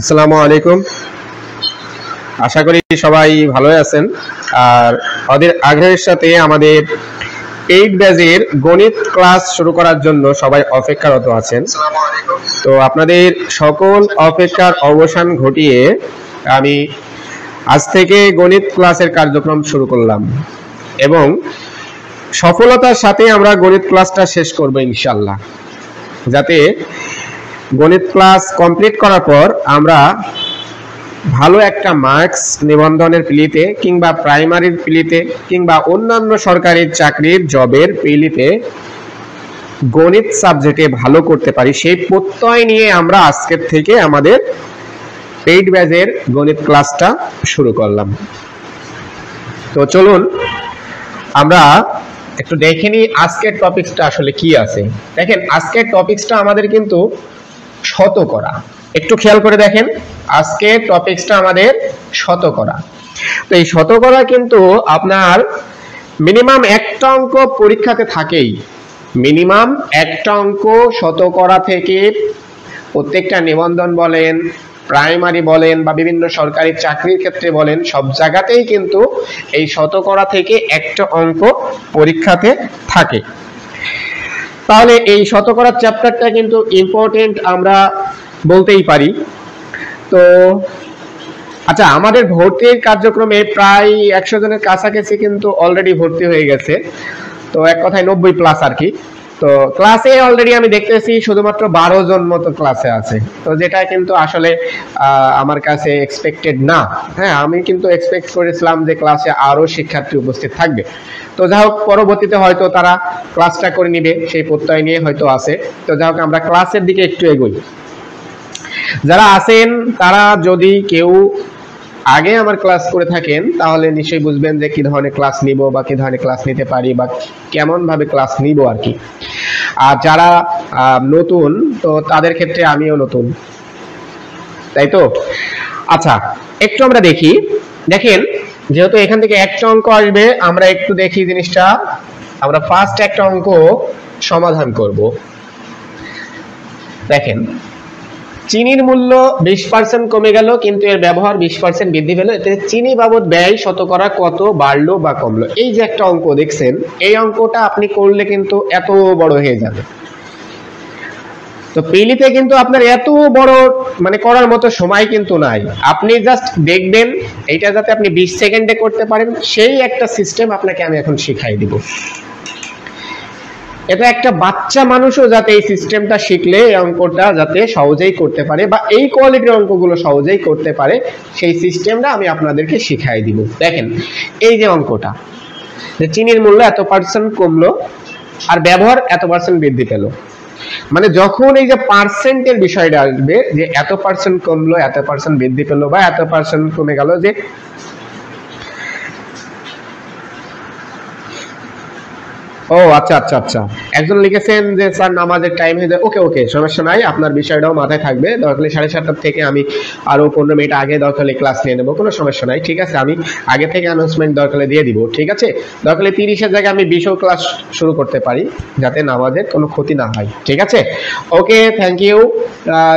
আসসালামু আলাইকুম। আশা করি সবাই ভালো আছেন। আর ওদের আগ্রহের সাথে আমাদের 8 ব্যাচের গণিত ক্লাস শুরু করার জন্য সবাই অপেক্ষারত আছেন। তো আপনাদের সকল অপেক্ষার অবসান ঘটিয়ে আমি আজ থেকে গণিত ক্লাসের কার্যক্রম শুরু করলাম এবং সফলতার সাথে আমরা গণিত ক্লাসটা শেষ করব ইনশাআল্লাহ, যাতে গণিত ক্লাস কমপ্লিট করার পর আমরা ভালো একটা মার্কস নিবন্ধনের প্রিলিতে কিংবা প্রাইমারির প্রিলিতে কিংবা অন্যান্য সরকারি চাকরির জবের প্রিলিতে গণিত সাবজেক্টে ভালো করতে পারি, সেই প্রত্যয় নিয়ে আমরা আজকের থেকে আমাদের পেইড ব্যাচের গণিত ক্লাসটা শুরু করলাম। তো চলুন আমরা একটু দেখে নিই আজকের টপিকসটা আসলে কি আছে। দেখেন, আজকের টপিকসটা আমাদের কিন্তু শতকরা। একটু খেয়াল করে দেখেন, আজকের টপিকসটা আমাদের শতকরা। তো এই শতকরা কিন্তু আপনার মিনিমাম একটা অঙ্ক পরীক্ষাতে থাকেই। মিনিমাম একটা অঙ্ক শতকরা থেকে প্রত্যেকটা নিবন্ধন বলেন, প্রাইমারি বলেন বা বিভিন্ন সরকারি চাকরির ক্ষেত্রে বলেন, সব জায়গাতেই কিন্তু এই শতকরা থেকে একটা অঙ্ক পরীক্ষাতে থাকে। তাহলে এই শতকরা চ্যাপ্টারটা কিন্তু ইম্পর্টেন্ট আমরা বলতেই পারি। তো আচ্ছা, আমাদের ভর্তির কার্যক্রমে প্রায় 100 জনের কাছাকাছি কিন্তু অলরেডি ভর্তি হয়ে গেছে। তো এক কথায় 90 প্লাস আর কি। তো ক্লাসে অলরেডি আমি দেখতেছি শুধুমাত্র 12 জন মতো ক্লাসে আছে। তো যেটা কিন্তু আসলে আমার কাছে এক্সপেক্টেড না। হ্যাঁ, আমি কিন্তু এক্সপেক্ট করেছিলাম যে ক্লাসে আরো শিক্ষার্থী উপস্থিত থাকবে। তো যাই হোক, পরবর্তীতে হয়তো তারা ক্লাসটা করে নিবে, সেই প্রত্যয় নিয়ে হয়তো আছে। তো যাই হোক, আমরা ক্লাসের দিকে একটু এগোই। যারা আছেন তারা যদি কেউ আগে আমার ক্লাস করে থাকেন তাহলে নিশ্চয়ই বুঝবেন যে কি ধরনের ক্লাস নিব বা কি ধরনের ক্লাস নিতে পারি বা কেমন ভাবে ক্লাস নিব আর কি। আর যারা নতুন, তো তাদের ক্ষেত্রে আমিও নতুন, তাই তো। আচ্ছা, একটু আমরা দেখি। দেখেন, যেহেতু এখান থেকে একটা অঙ্ক আসবে, আমরা একটু দেখি জিনিসটা। আমরা ফার্স্ট একটা অঙ্ক সমাধান করব। দেখেন, চিনির মূল্য 20% কমে গেল কিন্তু এর ব্যবহার 20% বৃদ্ধি পেল, এতে চিনি বাবদ ব্যয় শতকরা কত বাড়লো বা কমলো। এই যে একটা অঙ্ক দেখছেন, এই অঙ্কটা আপনি করলে কিন্তু এত বড় হয়ে যাবে। তো প্রিলিতে কিন্তু আপনার এত বড় মানে করার মতো সময় কিন্তু নাই। আপনি জাস্ট দেখবেন, এইটা যাতে আপনি 20 সেকেন্ডে করতে পারেন সেই একটা সিস্টেম আপনাকে আমি এখন শিখাই দিব। এটা একটা বাচ্চা মানুষও যাতে এই সিস্টেমটা শিখলে এই অঙ্কটা যাতে সহজেই করতে পারে বা এই কোয়ালিটির অঙ্কগুলো সহজেই করতে পারে, সেই সিস্টেমটা আমি আপনাদেরকে শিখাই দিব। দেখেন, এই যে অঙ্কটা, যে চিনির মূল্য এত % কমলো আর ব্যবহার এত % বৃদ্ধি পেল, মানে যখন এই যে পার্সেন্টের বিষয়টা আসবে, যে এত % কমলো, এত % বৃদ্ধি পেল বা এত % কমে গেল, যে ও আচ্ছা আচ্ছা আচ্ছা, একজন লিখেছেন যে স্যার নামাজের টাইম হয়ে যায়। ওকে ওকে, সমস্যা নাই, আপনার বিষয়টাও মাথায় থাকবে। দরকার 7:30 থেকে আমি আরো 15 মিনিট আগে দরকার ক্লাস নিয়ে নেবো, কোনো সমস্যা নাই। ঠিক আছে, আমি আগে থেকে অ্যানাউন্সমেন্ট দরকার দিয়ে দিব। ঠিক আছে, দরকার 30-এর জায়গায় আমি 20 ক্লাস শুরু করতে পারি, যাতে নামাজের কোনো ক্ষতি না হয়। ঠিক আছে, ওকে, থ্যাংক ইউ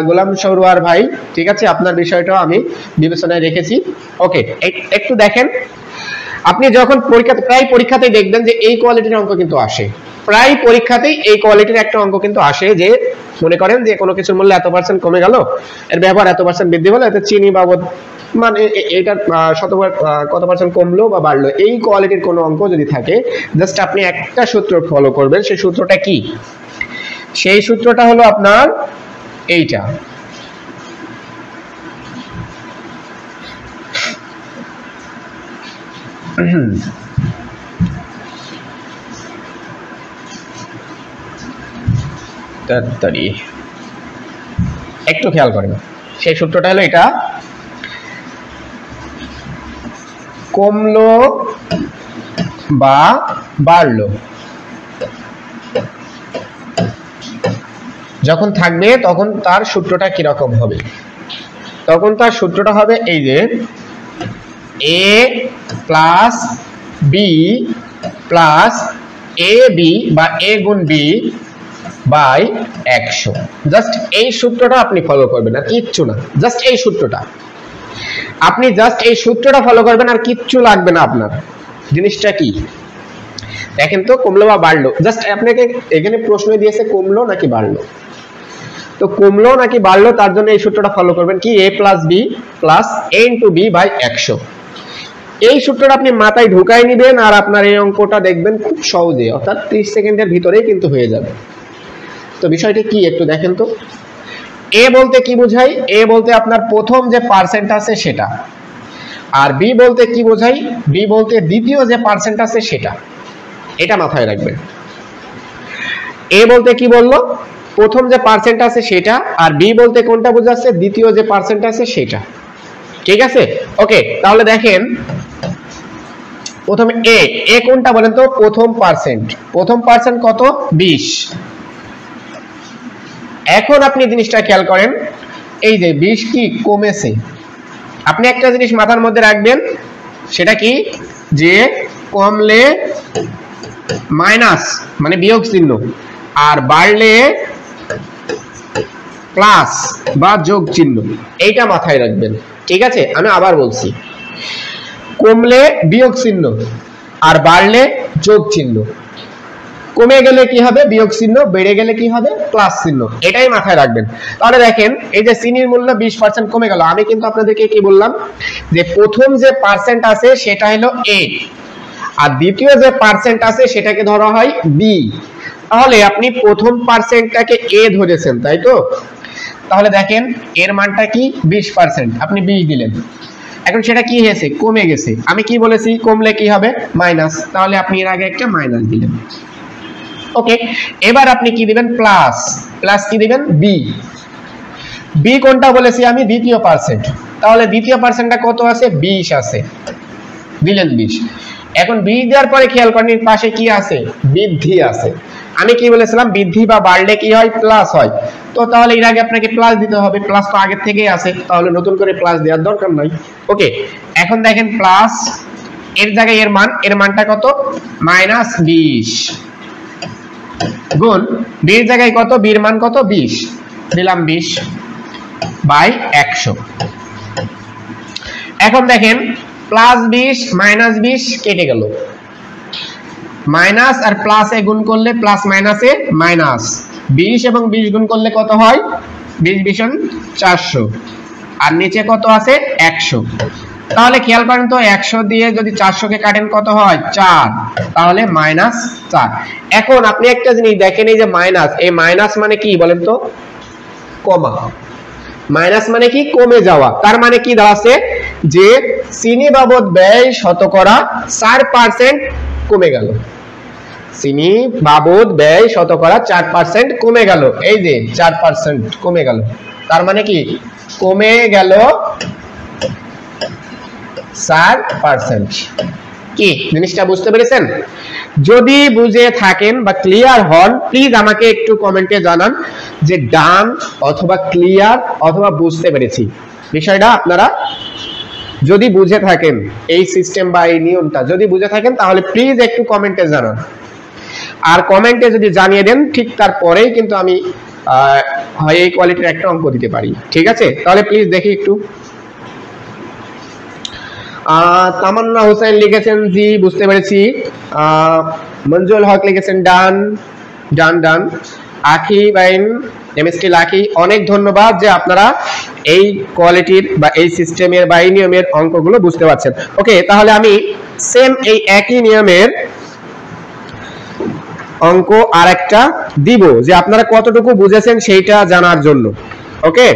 গোলাম সরওয়ার ভাই। ঠিক আছে, আপনার বিষয়টাও আমি বিবেচনায় রেখেছি। ওকে, একটু দেখেন, আপনি যখন প্রায় পরীক্ষাতেই দেখবেন যে এই কোয়ালিটির অঙ্ক কিন্তু আসে। প্রায় পরীক্ষাতেই এই কোয়ালিটির একটা অঙ্ক কিন্তু আসে, যে মনে করেন যে কোনো কিছুর মূল্য এত % কমে গেল, এর ব্যবহার এত % বৃদ্ধি পেল, এতে চিনি বাবদ মানে এইটার কত % কমলো বা বাড়লো, এই কোয়ালিটির কোনো অঙ্ক যদি থাকে, জাস্ট আপনি একটা সূত্র ফলো করবেন। সেই সূত্রটা কি? সেই সূত্রটা হলো আপনার এইটা। একটু খেয়াল করেন, সেই সূত্রটা হলো এটা। কমলো বা বাড়লো যখন থাকবে, তখন তার সূত্রটা কিরকম হবে? তখন তার সূত্রটা হবে এই যে a plus b plus ab বা a গুণ b বাই 100। জাস্ট এই সূত্রটা আপনি ফলো করবেন, আর কিচ্ছু না। জাস্ট এই সূত্রটা আপনি ফলো করবেন, আর কিচ্ছু লাগবে না আপনার। জিনিসটা কি দেখেন তো, কমলো বা বাড়লো। জাস্ট আপনাকে এখানে প্রশ্ন দিয়েছে কমলো নাকি বাড়লো, তো কমলো নাকি বাড়লো তার জন্য এই সূত্রটা ফলো করবেন, কি a plus b plus a into b by 100। এই সূত্রটা আপনি মাথায় ঢুকাই নেবেন, আর আপনার এই অঙ্কটা দেখবেন খুব সহজে, অর্থাৎ 30 সেকেন্ডের ভিতরেই কিন্তু হয়ে যাবে। তো বিষয়টা কি একটু দেখেন তো। a বলতে কি বোঝায়? a বলতে আপনার প্রথম যে পার্সেন্ট আছে সেটা, আর b বলতে কি বোঝায়? b বলতে দ্বিতীয় যে পার্সেন্ট আছে সেটা। এটা মাথায় রাখবেন। a বলতে কি বললো? প্রথম যে পার্সেন্ট আছে সেটা, আর b বলতে কোনটা বোঝাচ্ছে? দ্বিতীয় যে পার্সেন্ট আছে সেটা। ঠিক আছে, ওকে। তাহলে দেখেন প্রথমে a কোনটা বলেন তো? প্রথম পার্সেন্ট কত? 20। এখন আপনি জিনিসটা খেয়াল করেন, এই যে 20 কি কমেছে। আপনি একটা জিনিস মাথার মধ্যে রাখবেন, সেটা কি, যে কমলে মাইনাস মানে বিয়োগ চিহ্ন, আর বাড়লে প্লাস বা যোগ চিহ্ন, এইটা মাথায় রাখবেন। ঠিক আছে, আমি আবার বলছি, কমলে বিয়োগ চিহ্ন আর বাড়লে যোগ চিহ্ন। কমে গেলে কি হবে? বিয়োগ চিহ্ন, বেড়ে গেলে কি হবে? প্লাস চিহ্ন। এটাই মাথায় রাখবেন। তাহলে দেখেন, এই যে চিনির মূল্য 20% কমে গেল, আমি কিন্তু আপনাদেরকে কি বললাম, যে প্রথম যে পার্সেন্ট আছে সেটা হলো a, আর দ্বিতীয় যে পার্সেন্ট আছে সেটাকে ধরা হয় b। তাহলে আপনি প্রথম পার্সেন্টটাকে a ধরেছেন, তাই তো? তাহলে দেখেন এর মানটা কি? 20%, আপনি 20 দিলেন। এখন সেটা কি হয়েছে? কমে গেছে। আমি কি বলেছি? কমলে কি হবে? মাইনাস। তাহলে আপনি এর আগে একটা মাইনাস দিলেন। ওকে, এবার আপনি কি দিবেন? প্লাস কি দিবেন? b কোনটা বলেছি আমি? দ্বিতীয় পার্সেন্ট। তাহলে দ্বিতীয় পার্সেন্টটা কত আছে? 20 আছে, দিলেন 20। এখন 20 দেওয়ার পরে খেয়াল করেন পাশে কি আছে? বৃদ্ধি আছে। আমি কি বলেছিলাম? বৃদ্ধি বা বাড়লে কি হয়? প্লাস হয়। তো তাহলে এর আগে আপনাকে প্লাস দিতে হবে, প্লাস তো আগের থেকেই আছে, তাহলে নতুন করে প্লাস দেওয়ার দরকার নাই। ওকে, এখন দেখেন প্লাস এর জায়গায় এর মানটা কত? -20 গুণ b এর জায়গায় কত? b এর মান কত? 20, দিলাম 20 বাই 100। এখন দেখেন +20 -20 কেটে গেল, মাইনাস আর প্লাসে গুণ করলে প্লাস মাইনাসে মাইনাস, 20 এবং 20 গুণ করলে কত হয়? 20 20 400, আর নিচে কত আছে? 100। তাহলে খেয়াল করেন তো, 100 দিয়ে যদি 400 কে কাটেন কত হয়? 4, তাহলে -4। এখন আপনি একটা জিনিস দেখেন, এই যে মাইনাস, এই মাইনাস মানে কি বলেন তো? কমা। মাইনাস মানে কি? কমে যাওয়া। তার মানে কি দাঁড়াচ্ছে? যে চিনি বাবদ ব্যয় শতকরা 4% কমে গেল। চিনি বাবদ ব্যয় শতকরা 4% কমে গেল। এই যে 4% কমে গেল, তার মানে কি? কমে গেল 4%। কি জিনিসটা বুঝতে পেরেছেন? যদি বুঝে থাকেন বা ক্লিয়ার হন, প্লিজ আমাকে একটু কমেন্টে জানান যে ডান অথবা ক্লিয়ার অথবা বুঝতে পেরেছি বিষয়টা। আপনারা যদি বুঝে থাকেন এই সিস্টেম বা এই নিয়মটা যদি বুঝে থাকেন, তাহলে প্লিজ একটু কমেন্টে জানান। আর কমেন্টে যদি জানিয়ে দেন, ঠিক তারপরেই কিন্তু আমি হয় এই কোয়ালিটির একটা অঙ্ক দিতে পারি। ঠিক আছে, তাহলে প্লিজ দেখি একটু। তামান্না হোসেন লিখেছেন জি, বুঝতে পেরেছি। মঞ্জুল হক লিখেছেন ডান ডান ডান। আখি বাইন এমএসটি লাকি, অনেক ধন্যবাদ যে আপনারা এই কোয়ালিটির বা এই সিস্টেমের বা এই নিয়মের অঙ্কগুলো বুঝতে পারছেন। ওকে, তাহলে আমি সেম এই একই নিয়মের অঙ্ক আরেকটা দিব, যে আপনারা কতটুকু বুঝেছেন সেইটা জানার জন্য। ওকে,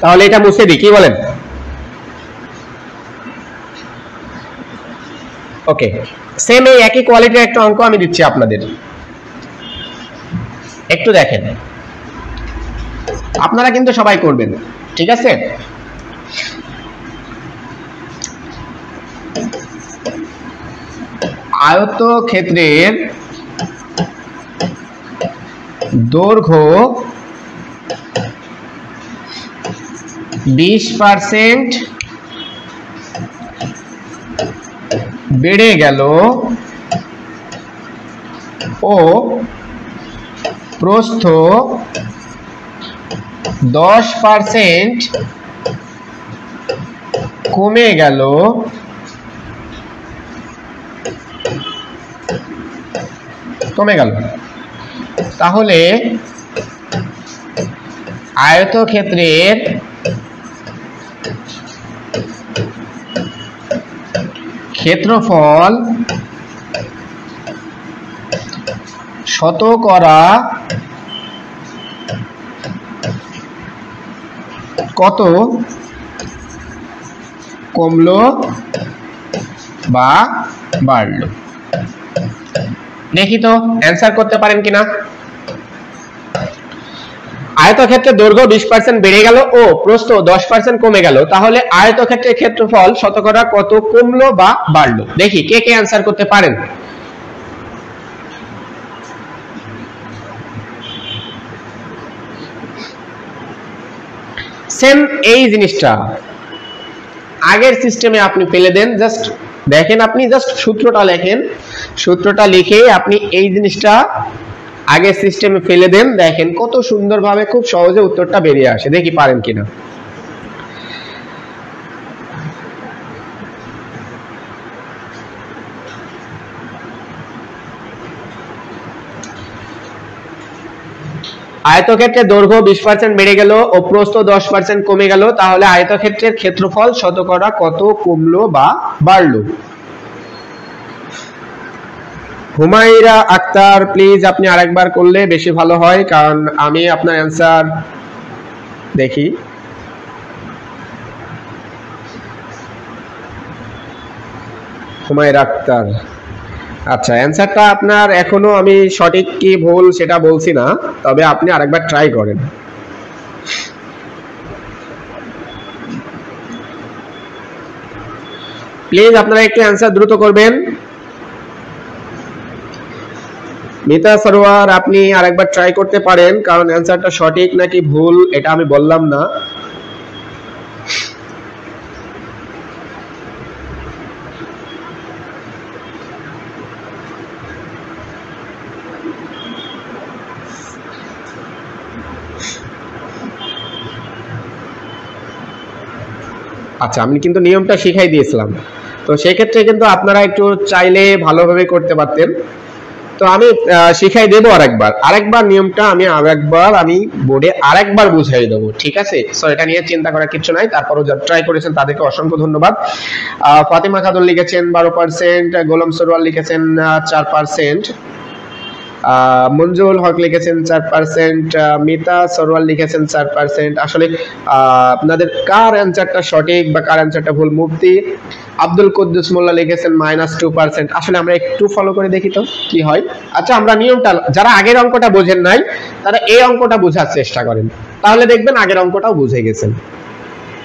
তাহলে এটা মুছে দিই, কি বলেন? ওকে, সেম এই একই কোয়ালিটির একটা অঙ্ক আমি দিচ্ছি আপনাদের, একটু দেখেন। আপনারা কিন্তু সবাই করবেন, ঠিক আছে? আয়তক্ষেত্রের দৈর্ঘ্য 20% বেড়ে গেল ও প্রস্থ 10% কমে গেল, তাহলে আয়তক্ষেত্রের ক্ষেত্রফল শতকরা কত কমলো বা বাড়লো? দেখি তো অ্যান্সার করতে পারেন কিনা। আয়তক্ষেত্রের দৈর্ঘ্য 20% বেড়ে গেল ও প্রস্থ 10% কমে গেল, তাহলে আয়তক্ষেত্রের ক্ষেত্রফল শতকরা কত কমলো বা বাড়লো? দেখি কে কে অ্যান্সার করতে পারেন। সেম এই জিনিসটা আগের সিস্টেমে আপনি ফেলে দেন, জাস্ট দেখেন, আপনি জাস্ট সূত্রটা লেখেন, সূত্রটা লিখে আপনি এই জিনিসটা আগের সিস্টেমে ফেলে দেন, দেখেন কত সুন্দরভাবে খুব সহজে উত্তরটা বেরিয়ে আসে। দেখি পারেন কিনা। আয়তক্ষেত্রের দৈর্ঘ্য 20% বেড়ে গেল ও প্রস্থ 10% কমে গেল, তাহলে আয়তক্ষেত্রের ক্ষেত্রফল শতকরা কত কমলো বা বাড়লো? হুমায়রা আক্তার, প্লিজ আপনি আরেকবার করলে বেশি ভালো হয়, কারণ আমি আপনার অ্যান্সার দেখি। হুমায়রা আক্তার, আচ্ছা অ্যান্সারটা আপনার এখনো আমি সঠিক কি ভুল সেটা বলছি না, তবে আপনি আরেকবার ট্রাই করেন। প্লিজ আপনারা একটু অ্যান্সার দ্রুত করবেন। মিতা সরোয়ার, আপনি আরেকবার ট্রাই করতে পারেন, কারণ অ্যান্সারটা সঠিক নাকি ভুল এটা আমি বললাম না। আচ্ছা আমি কিন্তু নিয়মটা শিখাই দিয়েছিলাম, তো সেক্ষেত্রে কিন্তু আপনারা একটু চাইলে ভালোভাবে করতে পারতেন। তো আমি শিখাই দেবো আরেকবার নিয়মটা আমি বোর্ডে আরেকবার বুঝাই দেবো, ঠিক আছে? সো এটা নিয়ে চিন্তা করার কিছু নাই। তারপরও যারা ট্রাই করেছেন তাদেরকে অসংখ্য ধন্যবাদ। ফাতিমা খাতুন লিখেছেন 12%, গোলাম সরওয়ার লিখেছেন 4%, মঞ্জুল হক লিখেছেন 4%, মিতা সরওয়াল লিখেছেন 4%। আসলে আপনাদের কার অ্যান্সারটা সঠিক বা কার অ্যান্সারটা ভুল? মুফতি আব্দুল কুদ্দুস মোল্লা লিখেছেন -2%। আসলে আমরা একটু ফলো করে দেখি তো কি হয়। আচ্ছা আমরা নিয়মটা, যারা আগের অঙ্কটা বোঝেন নাই তারা এই অঙ্কটা বোঝার চেষ্টা করেন, তাহলে দেখবেন আগের অঙ্কটাও বুঝে গেছেন,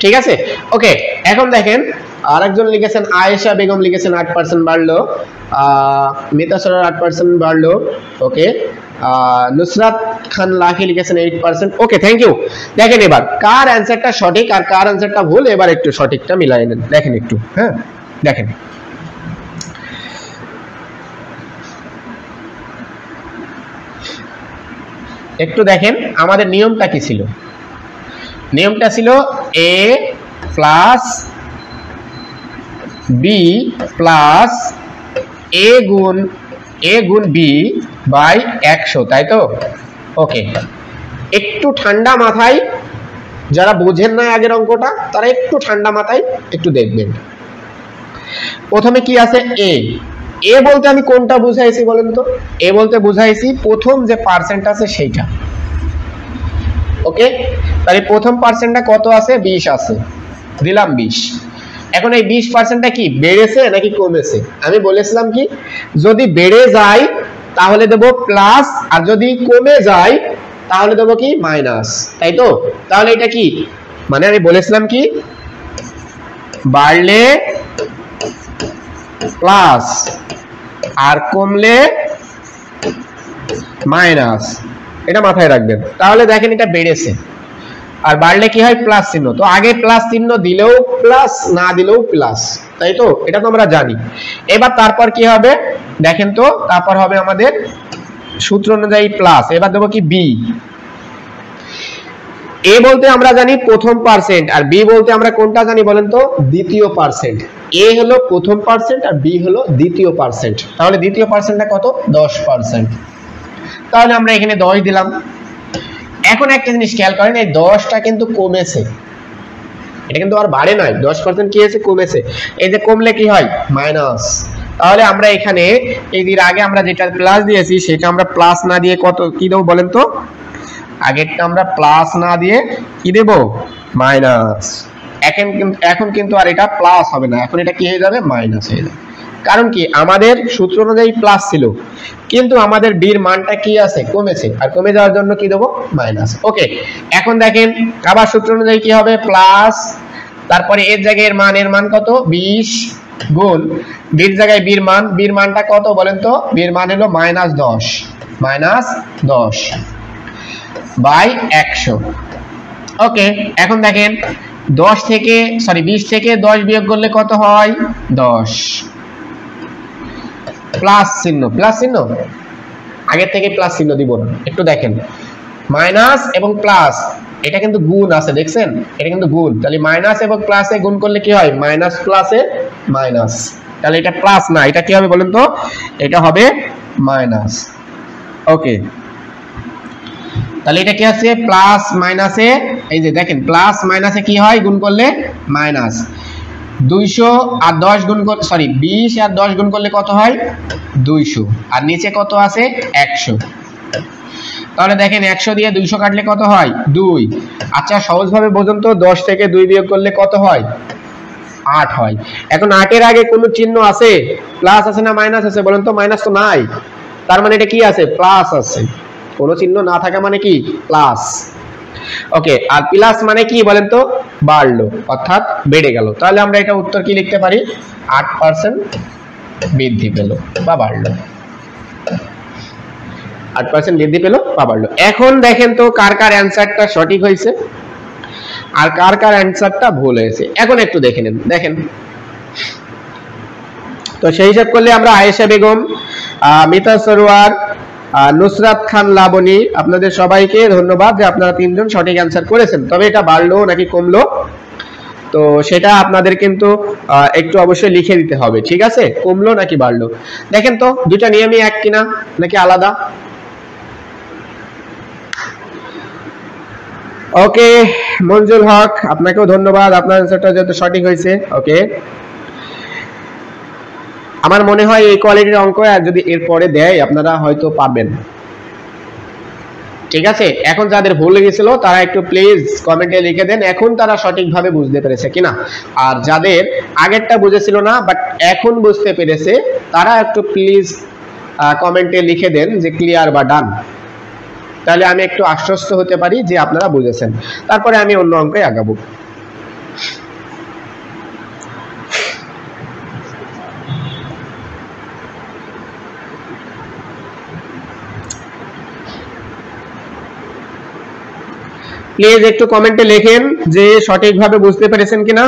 ঠিক আছে? ওকে, এখন দেখেন আরেকজন লিখেছেন আয়েশা বেগম লিখেছেন 8% বাড়লো, মিতা সরওয়ার 8% বাড়লো, ওকে। নুসরাত খান লাকি লিখেছেন 8%, ওকে থ্যাংক ইউ। দেখেন এবার কার অ্যান্সারটা সঠিক আর কার অ্যান্সারটা ভুল, এবার একটু সঠিকটা মিলাই নেন, দেখেন একটু। হ্যাঁ দেখেন, একটু দেখেন আমাদের নিয়মটা কি ছিল। নিয়মটা ছিল a plus b plus a গুণ b বাই 100, তাই তো? ওকে, একটু ঠান্ডা মাথায়, যারা বোঝেন না আগের অঙ্কটা তারা একটু ঠান্ডা মাথায় একটু দেখবেন। প্রথমে কি আছে এ বলতে আমি কোনটা বুঝাইছি বলেন তো? এ বলতে বুঝাইছি প্রথম যে পার্সেন্ট আছে সেইটা, ওকে। তাহলে প্রথম পার্সেন্টটা কত আছে? 20 আছে, দিলাম 20। এখন এই 20%টা কি বেড়েছে নাকি কমেছে? আমি বলেছিলাম কি যদি বেড়ে যায় তাহলে দেব প্লাস, আর যদি কমে যায় তাহলে দেব কি মাইনাস, তাই তো? তাহলে এটা কি মানে আমি বলেছিলাম কি বাড়লে প্লাস আর কমলে মাইনাস, এটা মাথায় রাখবেন। তাহলে দেখেন এটা বেড়েছে, আর বাড়লে কি হয় প্লাস চিহ্ন, তো আগে প্লাস চিহ্ন দিলেও প্লাস না দিলেও প্লাস, তাই তো এটা তো আমরা জানি। এবার তারপর কি হবে দেখেন তো, তারপর হবে আমাদের সূত্র অনুযায়ী প্লাস, এবার দেবো কি বি। এ বলতে আমরা জানি প্রথম পার্সেন্ট, আর বি বলতে আমরা কোনটা জানি বলেন তো, দ্বিতীয় পার্সেন্ট। এ হলো প্রথম পার্সেন্ট আর বি হলো দ্বিতীয় পার্সেন্ট, তাহলে দ্বিতীয় পার্সেন্টটা কত 10%, তাহলে আমরা এখানে 10 দিলাম। এখন একটা জিনিস খেয়াল করেন, এই 10টা কিন্তু কমেছে, এটা কিন্তু আর বাড়ে নাই, 10% কি হয়েছে কমেছে, এই যে কমলে কি হয় মাইনাস, তাহলে আমরা এখানে এই এর আগে আমরা যেটা প্লাস দিয়েছি সেটা আমরা প্লাস না দিয়ে কত কি দেব বলেন তো, আগেরটা আমরা প্লাস না দিয়ে কি দেব মাইনাস। এখন কিন্তু আর এটা প্লাস হবে না, এখন এটা কি হয়ে যাবে মাইনাস হয়ে যাবে, কারণ কি আমাদের সূত্র অনুযায়ী প্লাস ছিল কিন্তু আমাদের বির মানটা কি আছে কমেছে, আর কমে যাওয়ার জন্য কি দেব মাইনাস। ওকে, এখন দেখেন আবার সূত্র অনুযায়ী কি হবে প্লাস, তারপরে এর জায়গায় এর মান কত 20 গুণ বির জায়গায় বির মানটা কত বলেন তো, বির মান হলো -10 বাই 100। ওকে, এখন দেখেন 20 থেকে 10 বিয়োগ করলে কত হয় 10, প্লাস চিহ্ন আগের থেকে প্লাস চিহ্ন দিব না, একটু দেখেন মাইনাস এবং প্লাস এটা কিন্তু গুণ আছে দেখছেন, এটা কিন্তু গুণ, তাহলে মাইনাস এবং প্লাসে গুণ করলে কি হয় মাইনাস প্লাসে মাইনাস, তাহলে এটা প্লাস না, এটা কি হবে বলেন তো, এটা হবে মাইনাস। ওকে, তাহলে এটা কি আছে প্লাস মাইনাসে, এই যে দেখেন প্লাস মাইনাসে কি হয় গুণ করলে মাইনাস, 200 আর 10 গুণ 20 আর 10 গুণ করলে কত হয় 200, আর নিচে কত আছে 100, তাহলে দেখেন 100 দিয়ে 200 কাটলে কত হয় 2। আচ্ছা সহজভাবে বোঝেন তো, 10 থেকে 2 বিয়োগ করলে কত হয় 8 হয়। এখন 8 এর আগে কোনো চিহ্ন আছে, প্লাস আছে না মাইনাস আছে বলেন তো, মাইনাস তো নাই, তার মানে এটা কি আছে প্লাস আছে, কোনো চিহ্ন না থাকা মানে কি প্লাস। ওকে, আর প্লাস মানে কি বলেন তো বাড়লো, অর্থাৎ বেড়ে গেল, তাহলে আমরা এটা উত্তর কি লিখতে পারি 8% বৃদ্ধি পেল বা বাড়লো, 8% বৃদ্ধি পেল বা বাড়লো। এখন দেখেন তো কার কার অ্যানসারটা সঠিক হয়েছে আর কার কার অ্যানসারটা ভুল হয়েছে, এখন একটু দেখে নেন। দেখেন তো সেই হিসাব করলে আমরা আয়েশা বেগম, মিতা সরোয়ার, নুসরাত খান লাবণী, আপনাদের সবাইকে ধন্যবাদ যে আপনারা 3 জন সঠিক অ্যানসার করেছেন। তবে এটা বাড়লো নাকি কমলো তো সেটা আপনাদের কিন্তু একটু অবশ্যই লিখে দিতে হবে, ঠিক আছে, কমলো নাকি বাড়লো। দেখেন তো দুইটা নিয়মই এক কিনা নাকি আলাদা। ওকে, মঞ্জুল হক আপনাকেও ধন্যবাদ, আপনার অ্যানসারটা যেহেতু সঠিক হয়েছে। ওকে, আমার মনে হয় এই কোয়ালিটির অঙ্ক আর যদি এরপরে দেয় আপনারা হয়তো পাবেন, ঠিক আছে। এখন যাদের ভুল গেছিল তারা একটু প্লিজ কমেন্টে লিখে দেন এখন তারা সঠিকভাবে বুঝতে পেরেছে কিনা, আর যাদের আগেরটা বুঝেছিল না বাট এখন বুঝতে পেরেছে তারা একটু প্লিজ কমেন্টে লিখে দেন যে ক্লিয়ার বা ডান, তাহলে আমি একটু আশ্বস্ত হতে পারি যে আপনারা বুঝেছেন, তারপরে আমি অন্য অঙ্কে আগাবো। প্লিজ একটু কমেন্টে লেখেন যে সঠিকভাবে বুঝতে পেরেছেন কিনা।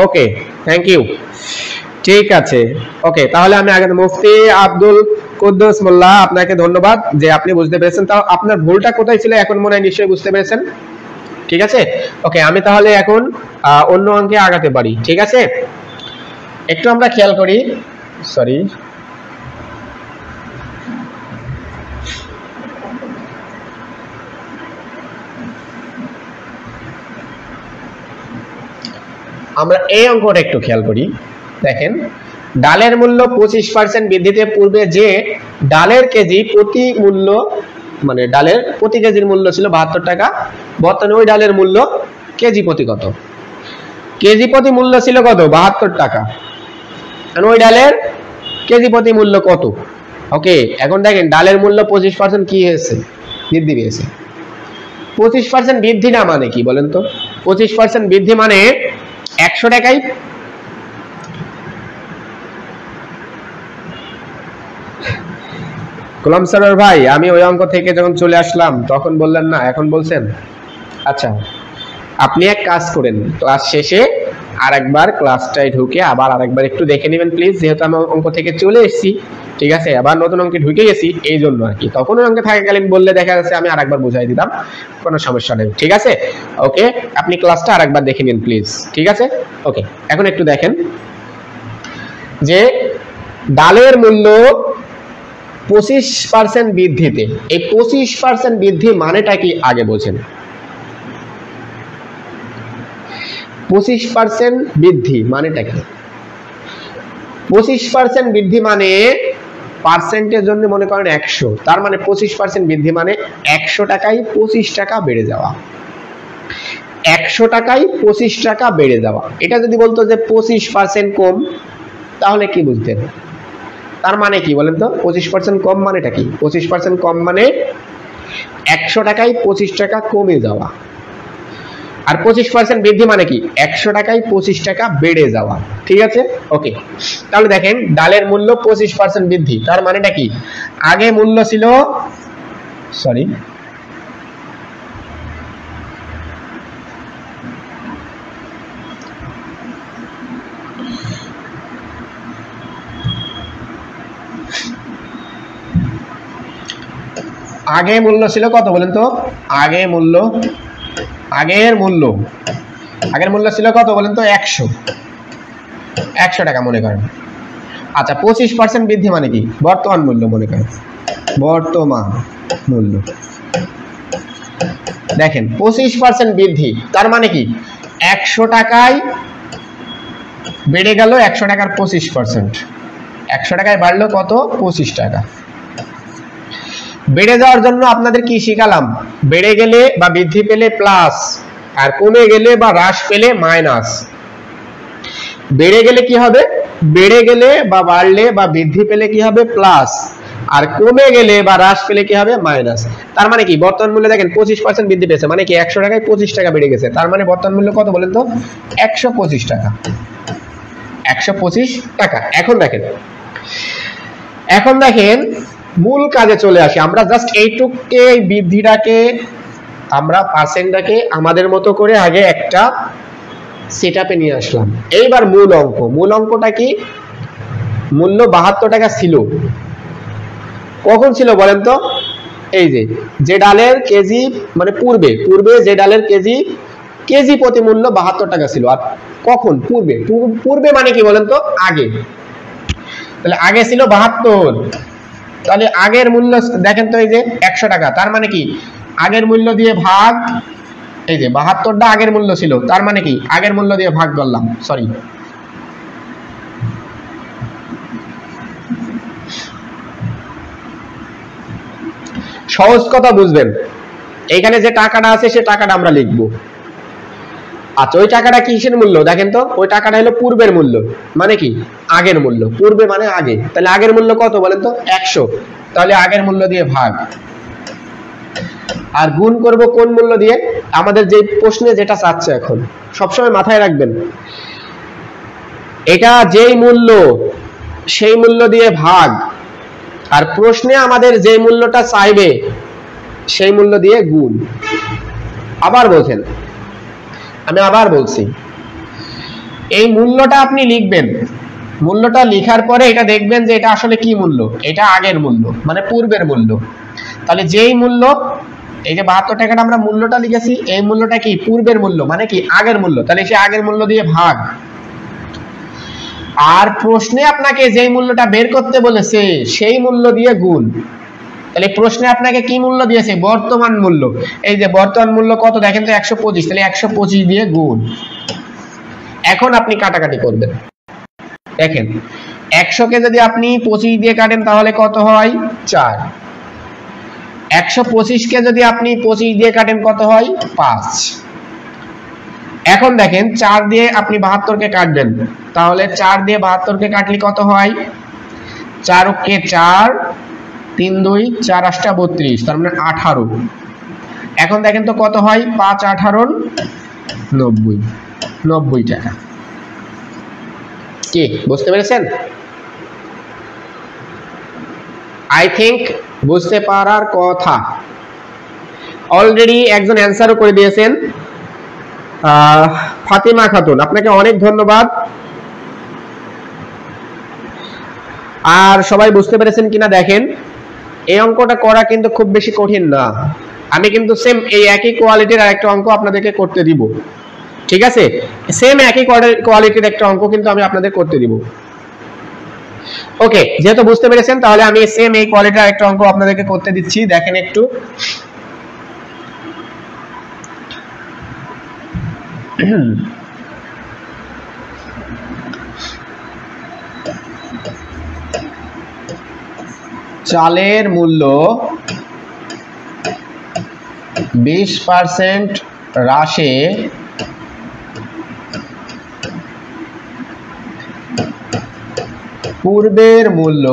ওকে, থ্যাংক ইউ, ঠিক আছে। ওকে, তাহলে আমি আগে মুফতি আব্দুল কুদ্দুস মোল্লা আপনাকে ধন্যবাদ যে আপনি বুঝতে পেরেছেন, তাও আপনার ভুলটা কোথায় ছিল এখন মনে হয় নিশ্চয়ই বুঝতে পেরেছেন, ঠিক আছে। ওকে, আমি তাহলে এখন অন্য অঙ্কে আগাতে পারি, ঠিক আছে। একটু আমরা খেয়াল করি, সরি আমরা এই অঙ্কটা একটু খেয়াল করি। দেখেন ডালের মূল্য 25% বৃদ্ধিতে পূর্বে যে ডালের কেজি প্রতি মূল্য মানে ডালের প্রতি কেজির মূল্য ছিল 72 টাকা, বর্তমানে ওই ডালের মূল্য কেজি প্রতি কত, কেজি প্রতি মূল্য ছিল কত 72 টাকা, আর ওই ডালের কেজি প্রতি মূল্য কত। ওকে, এখন দেখেন ডালের মূল্য 25% কি হয়েছে বৃদ্ধি পেয়েছে। 25% বৃদ্ধি না মানে কি বলেন তো, 25% বৃদ্ধি মানে 100 টাকায় গোলাম সরোয়ার ভাই, আমি ওই অঙ্ক থেকে যখন চলে আসলাম তখন বললেন না, এখন বলছেন? আচ্ছা, আপনি এক কাজ করেন, ক্লাস শেষে আরেকবার ক্লাসটায় ঢুকে আবার আরেকবার একটু দেখে নেবেন প্লিজ, যেহেতু আমি অঙ্ক থেকে চলে এসেছি, ঠিক আছে, আবার নতুন অঙ্কে ঢুকে গেছি এই জন্য আর কি। তখন ওই অঙ্কে থাকাকালীন বললে দেখা যাচ্ছে আমি আরেকবার বুঝাই দিতাম, কোনো সমস্যা নেই, ঠিক আছে। ওকে, আপনি ক্লাসটা আরেকবার দেখে নিন প্লিজ, ঠিক আছে। ওকে, এখন একটু দেখেন যে ডালের মূল্য 25% বৃদ্ধিতে, এই 25% বৃদ্ধি মানেটা কি আগে বোঝেন। 25% বৃদ্ধি মানেটা কি? 25% বৃদ্ধি মানে পার্সেন্টের জন্য মনে করেন 100, তার মানে 25% বৃদ্ধি মানে 100 টাকায় 25 টাকা বেড়ে যাওয়া। 100 টাকায় 25 টাকা বেড়ে যাওয়া। এটা যদি বলতো যে 25% কম, তাহলে কি বুঝতেন? তার মানে কি বলেন তো? 25% কম মানেটা কি? 25% কম মানে 100 টাকায় 25 টাকা কমে যাওয়া। আর 25% বৃদ্ধি মানে কি? 100 টাকায় 25 টাকা বেড়ে যাওয়া, ঠিক আছে। ওকে, তাহলে দেখেন ডালের মূল্য 25% বৃদ্ধি, তার মানেটা কি? আগে মূল্য ছিল, সরি, আগে মূল্য ছিল কত বলেন তো? আগের মূল্য ছিল কত বলেন তো? 100 টাকা মনে করেন। আচ্ছা, 25% বৃদ্ধি মানে কি? বর্তমান মূল্য মনে করেন, বর্তমান মূল্য। দেখেন 25% বৃদ্ধি তার মানে কি? 100 টাকায় বেড়ে গেল 100 টাকার 25%, 100 টাকায় বাড়লো কত? 25 টাকা। বেড়ে যাওয়ার জন্য আপনাদের কি শিখালাম? বেড়ে গেলে বা বৃদ্ধি পেলে প্লাস, আর কমে গেলে বা হ্রাস পেলে মাইনাস। বেড়ে গেলে কি হবে? বেড়ে গেলে বা বাড়লে বা বৃদ্ধি পেলে কি হবে? প্লাস, আর কমে গেলে বা হ্রাস পেলে কি হবে? মাইনাস। তার মানে কি? বর্তমান মূল্য দেখেন 25% বৃদ্ধি পেয়েছে, মানে কি 100 টাকায় 25 টাকা বেড়ে গেছে, তার মানে বর্তমান মূল্য কত বলেন তো? 125 টাকা। 125 টাকা। এখন দেখেন মূল কাজে চলে আসি আমরা। জাস্ট এইটুককে, এই বৃদ্ধিটাকে আমরা পার্সেন্টটাকে আমাদের মতো করে আগে একটা সেটআপে নিয়ে আসলাম। এইবার মূল অঙ্কটা কি? মূল্য 72 টাকা ছিল। কখন ছিল বলেন তো? এই যে ডালের কেজি, মানে পূর্বে যে ডালের কেজি প্রতি মূল্য 72 টাকা ছিল। আর কখন? পূর্বে মানে কি বলেন তো? আগে। তাহলে আগে ছিল 72, তাহলে আগের মূল্য দেখেন তো, এই যে 100 টাকা, তার মানে কি? আগের মূল্য দিয়ে ভাগ, এই যে 72টা আগের মূল্য ছিল, তার মানে কি? আগের মূল্য দিয়ে ভাগ করলাম, সরি, সহজ কথা বুঝবেন। এইখানে যে টাকাটা আছে সে টাকাটা আমরা লিখব। আচ্ছা, ওই টাকাটা কিসের মূল্য দেখেন তো? ওই টাকাটা হলো পূর্বের মূল্য, মানে কি? আগের মূল্য। পূর্বে মানে আগে, তাহলে আগের মূল্য কত বলেন তো? 100, তাহলে আগের মূল্য দিয়ে ভাগ, আর গুণ করব কোন মূল্য দিয়ে? আমাদের যে প্রশ্নে যেটা চাচ্ছে এখন, সবসময় মাথায় রাখবেন, এটা যেই মূল্য সেই মূল্য দিয়ে ভাগ, আর প্রশ্নে আমাদের যে মূল্যটা চাইবে সেই মূল্য দিয়ে গুণ। আমি আবার বলছি, এই মূল্যটা আপনি লিখবেন। মূল্যটা লেখার পরে এটা দেখবেন যে এটা আসলে কি মূল্য? এটা আগের মূল্য, মানে পূর্বের মূল্য। তাহলে যেই মূল্য, এই যে 72 টাকাটা আমরা মূল্যটা লিখেছি, এই মূল্যটা কি? পূর্বের মূল্য, মানে কি? আগের মূল্য। তাহলে সে আগের মূল্য দিয়ে ভাগ, আর প্রশ্নে আপনাকে যেই মূল্যটা বের করতে বলেছে সেই মূল্য দিয়ে গুণ। তাহলে প্রশ্নে আপনাকে কি মূল্য দিয়েছে? বর্তমান মূল্য। এই যে বর্তমান মূল্য কত দেখেন তো? 125, তাহলে 125 দিয়ে গুণ। এখন আপনি কাটাকাটি করবেন। দেখেন 100 কে যদি আপনি 25 দিয়ে কাটেন তাহলে কত হয়? 4। 125 কে যদি আপনি 25 দিয়ে কাটেন কত হয়? 5। এখন দেখেন 4 দিয়ে আপনি 72 কে কাটবেন, তাহলে 4 দিয়ে 72 কে কাটলে কত হয়? 4 কে 4, 3 2 4 8 32, তার মানে 18। এখন দেখেন তো কত হয়? 5 18 90 টাকা। কি বুঝতে পেরেছেন? আই থিংক বুঝতে পারার কথা। অলরেডি একজন অ্যান্সারও করে দিয়েছেন, ফাতিমা খাতুন, আপনাকে অনেক ধন্যবাদ। আর সবাই বুঝতে পেরেছেন কিনা দেখেন, এই অঙ্কটা করা কিন্তু খুব বেশি কঠিন না। আমি কিন্তু সেম এই একই কোয়ালিটির আরেকটা অঙ্ক আপনাদেরকে করতে দিব, ঠিক আছে? সেম একই কোয়ালিটির একটা অঙ্ক কিন্তু আমি আপনাদের করতে দিব। ওকে, যেহেতু বুঝতে পেরেছেন তাহলে আমি সেম এই কোয়ালিটির আরেকটা অঙ্ক আপনাদেরকে করতে দিচ্ছি। দেখেন একটু, চালের মূল্য 20% হ্রাসে পূর্বের মূল্য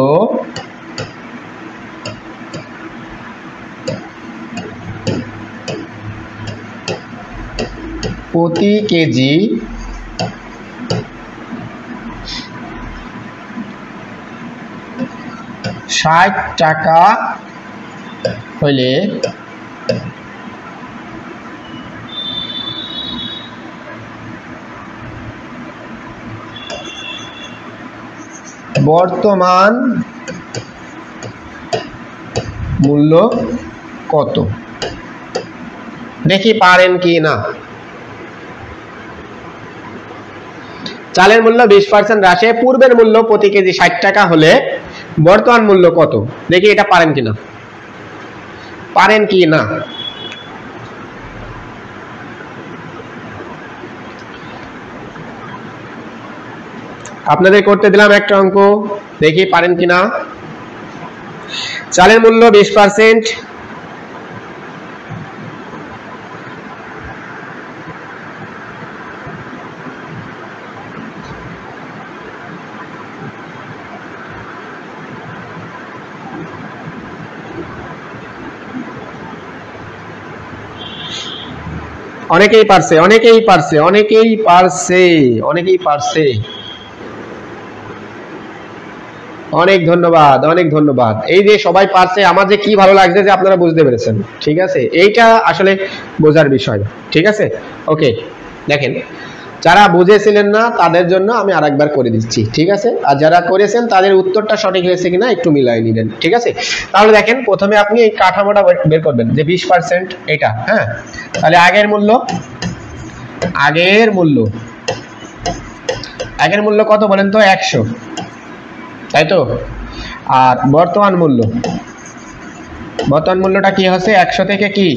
প্রতি কেজি 60 টাকা হলে বর্তমান মূল্য কত? দেখি পারেন কি না। চালের মূল্য 20% হ্রাসে পূর্বের মূল্য প্রতি কেজি 60 টাকা হলে বর্তমান মূল্য কত? দেখি এটা পারেন কিনা, পারেন কি না। আপনাদের করতে দিলাম একটা অঙ্ক, দেখি পারেন কিনা। চালের মূল্য 20%, অনেকেই পারছে, অনেকেই পারছে, অনেকেই পারছে, অনেকেই পারছে। অনেক ধন্যবাদ, অনেক ধন্যবাদ। এই যে সবাই পারছে, আমার যে কি ভালো লাগছে যে আপনারা বুঝতে পেরেছেন, ঠিক আছে? এইটা আসলে বোঝার বিষয়, ঠিক আছে? ওকে, দেখেন যারা বুঝেছিলেন না তাদের জন্য আমি আরেকবার করে দিচ্ছি, ঠিক আছে? আর যারা করেছেন তাদের উত্তরটা সঠিক হয়েছে কিনা একটু মিলাই নিবেন, ঠিক আছে? তাহলে দেখেন প্রথমে আপনি এই কাঠামোটা বের করবেন যে 20% এটা, হ্যাঁ? তাহলে আগের মূল্য, আগের মূল্য, আগের মূল্য কত বলেন তো? 100, তাই তো? আর বর্তমান মূল্য, বর্তমান মূল্যটা কি হচ্ছে? 100 থেকে কি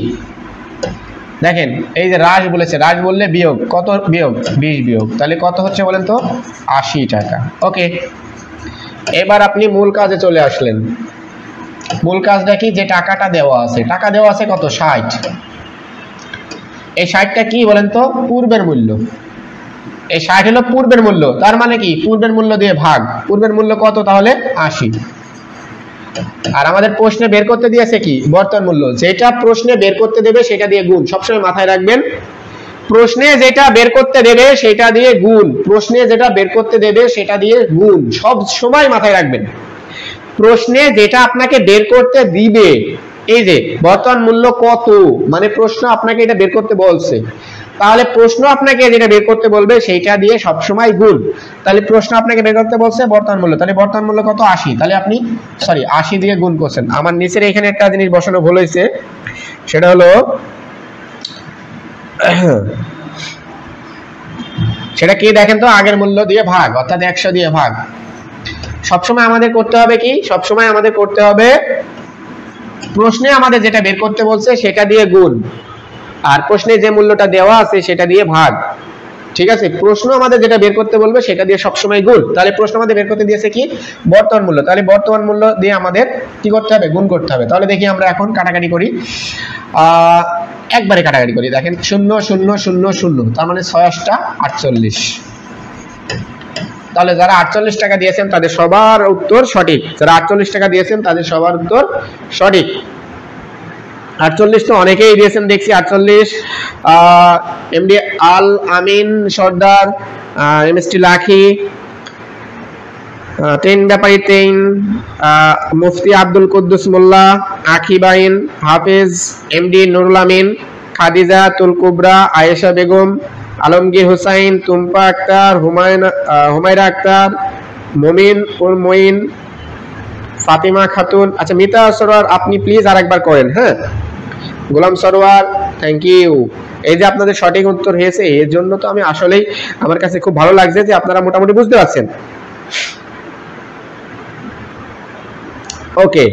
দেখেন এই যে হ্রাস বলেছে, হ্রাস বললে বিয়োগ, কত বিয়োগ? 20 বিয়োগ, তাহলে কত হচ্ছে বলেন তো? 80 টাকা। ওকে, এবার আপনি মূল কাজে চলে আসলেন। মূল কাজটা কি? যে টাকাটা দেওয়া আছে, টাকা দেওয়া আছে কত? 60। এই 60টা কি বলেন তো? পূর্বের মূল্য। এই 60 হলো পূর্বের মূল্য, তার মানে কি? পূর্বের মূল্য দিয়ে ভাগ। পূর্বের মূল্য কত তাহলে? 80। আর আমাদের প্রশ্নে বের করতে দিয়েছে কি? বর্তমান মূল্য। যেটা প্রশ্নে বের করতে দেবে সেটা দিয়ে গুণ, সবসময় মাথায় রাখবেন। প্রশ্নে যেটা বের করতে দেবে সেটা দিয়ে গুণ, প্রশ্নে যেটা বের করতে দেবে সেটা দিয়ে গুণ, সব সময় মাথায় রাখবেন। প্রশ্নে যেটা আপনাকে বের করতে দিবে, এই যে বর্তমান মূল্য কত, মানে প্রশ্ন আপনাকে এটা বের করতে বলছে, তাহলে প্রশ্ন আপনাকে যেটা বের করতে বলবে সেইটা দিয়ে সবসময় গুণ। তাহলে প্রশ্ন আপনাকে বের করতে বলছে বর্তমান মূল্য, তাহলে বর্তমান মূল্য কত? 80, তাহলে আপনি 80 দিয়ে গুণ করছেন। আমার নিচের এখানে একটা জিনিস বসানো ভুল হয়েছে, সেটা হলো সেটা কি দেখেন তো? আগের মূল্য দিয়ে ভাগ, অর্থাৎ 100 দিয়ে ভাগ। সবসময় আমাদের করতে হবে কি? সবসময় আমাদের করতে হবে প্রশ্নে আমাদের যেটা বের করতে বলছে সেটা দিয়ে গুণ, আর প্রশ্নে যে মূল্যটা দেওয়া আছে সেটা দিয়ে ভাগ, ঠিক আছে? প্রশ্ন আমাদের যেটা বের করতে বলবে সেটা দিয়ে সবসময় গুণ। তাহলে প্রশ্ন আমাদের বের করতে দিয়েছে কি? বর্তমান মূল্য, তাহলে বর্তমান মূল্য দিয়ে আমাদের কি করতে হবে? গুণ করতে হবে। তাহলে দেখি আমরা এখন কাটাকাটি করি, একবারে কাটাকাটি করি। দেখেন 0 0 0 0, তার মানে 6 টা 48। তাহলে যারা 48 টাকা দিয়েছেন তাদের সবার উত্তর সঠিক, যারা 48 টাকা দিয়েছেন তাদের সবার উত্তর সঠিক। 48 তো অনেকেই দিয়েছেন দেখছি, 48। এমডি আল আমিন সর্দার, এমএসটি লাখি, ট্রেন ব্যাপারী ট্রেন, মুফতি আব্দুল কুদ্দুস মোল্লা, আকিবাইন, হাফেজ, এমডি নুরুল আমিন, খাদিজা তুল কুবরা, আয়েশা বেগম, আলমগীর হুসাইন, তুম্পা আক্তার, হুমায়রা আক্তার, মুমিন উল মঈন, ফাতিমা খাতুন। আচ্ছা মিতা সরোয়ার আপনি প্লিজ আরেকবার করেন। হ্যাঁ, গোলাম সরোয়ার, থ্যাংক ইউ। এই যে আপনাদের সঠিক উত্তর হয়েছে, এর জন্য তো আমি আসলেই আমার কাছে খুব ভালো লাগছে যে আপনারা মোটামুটি বুঝতে পারছেন। ওকে,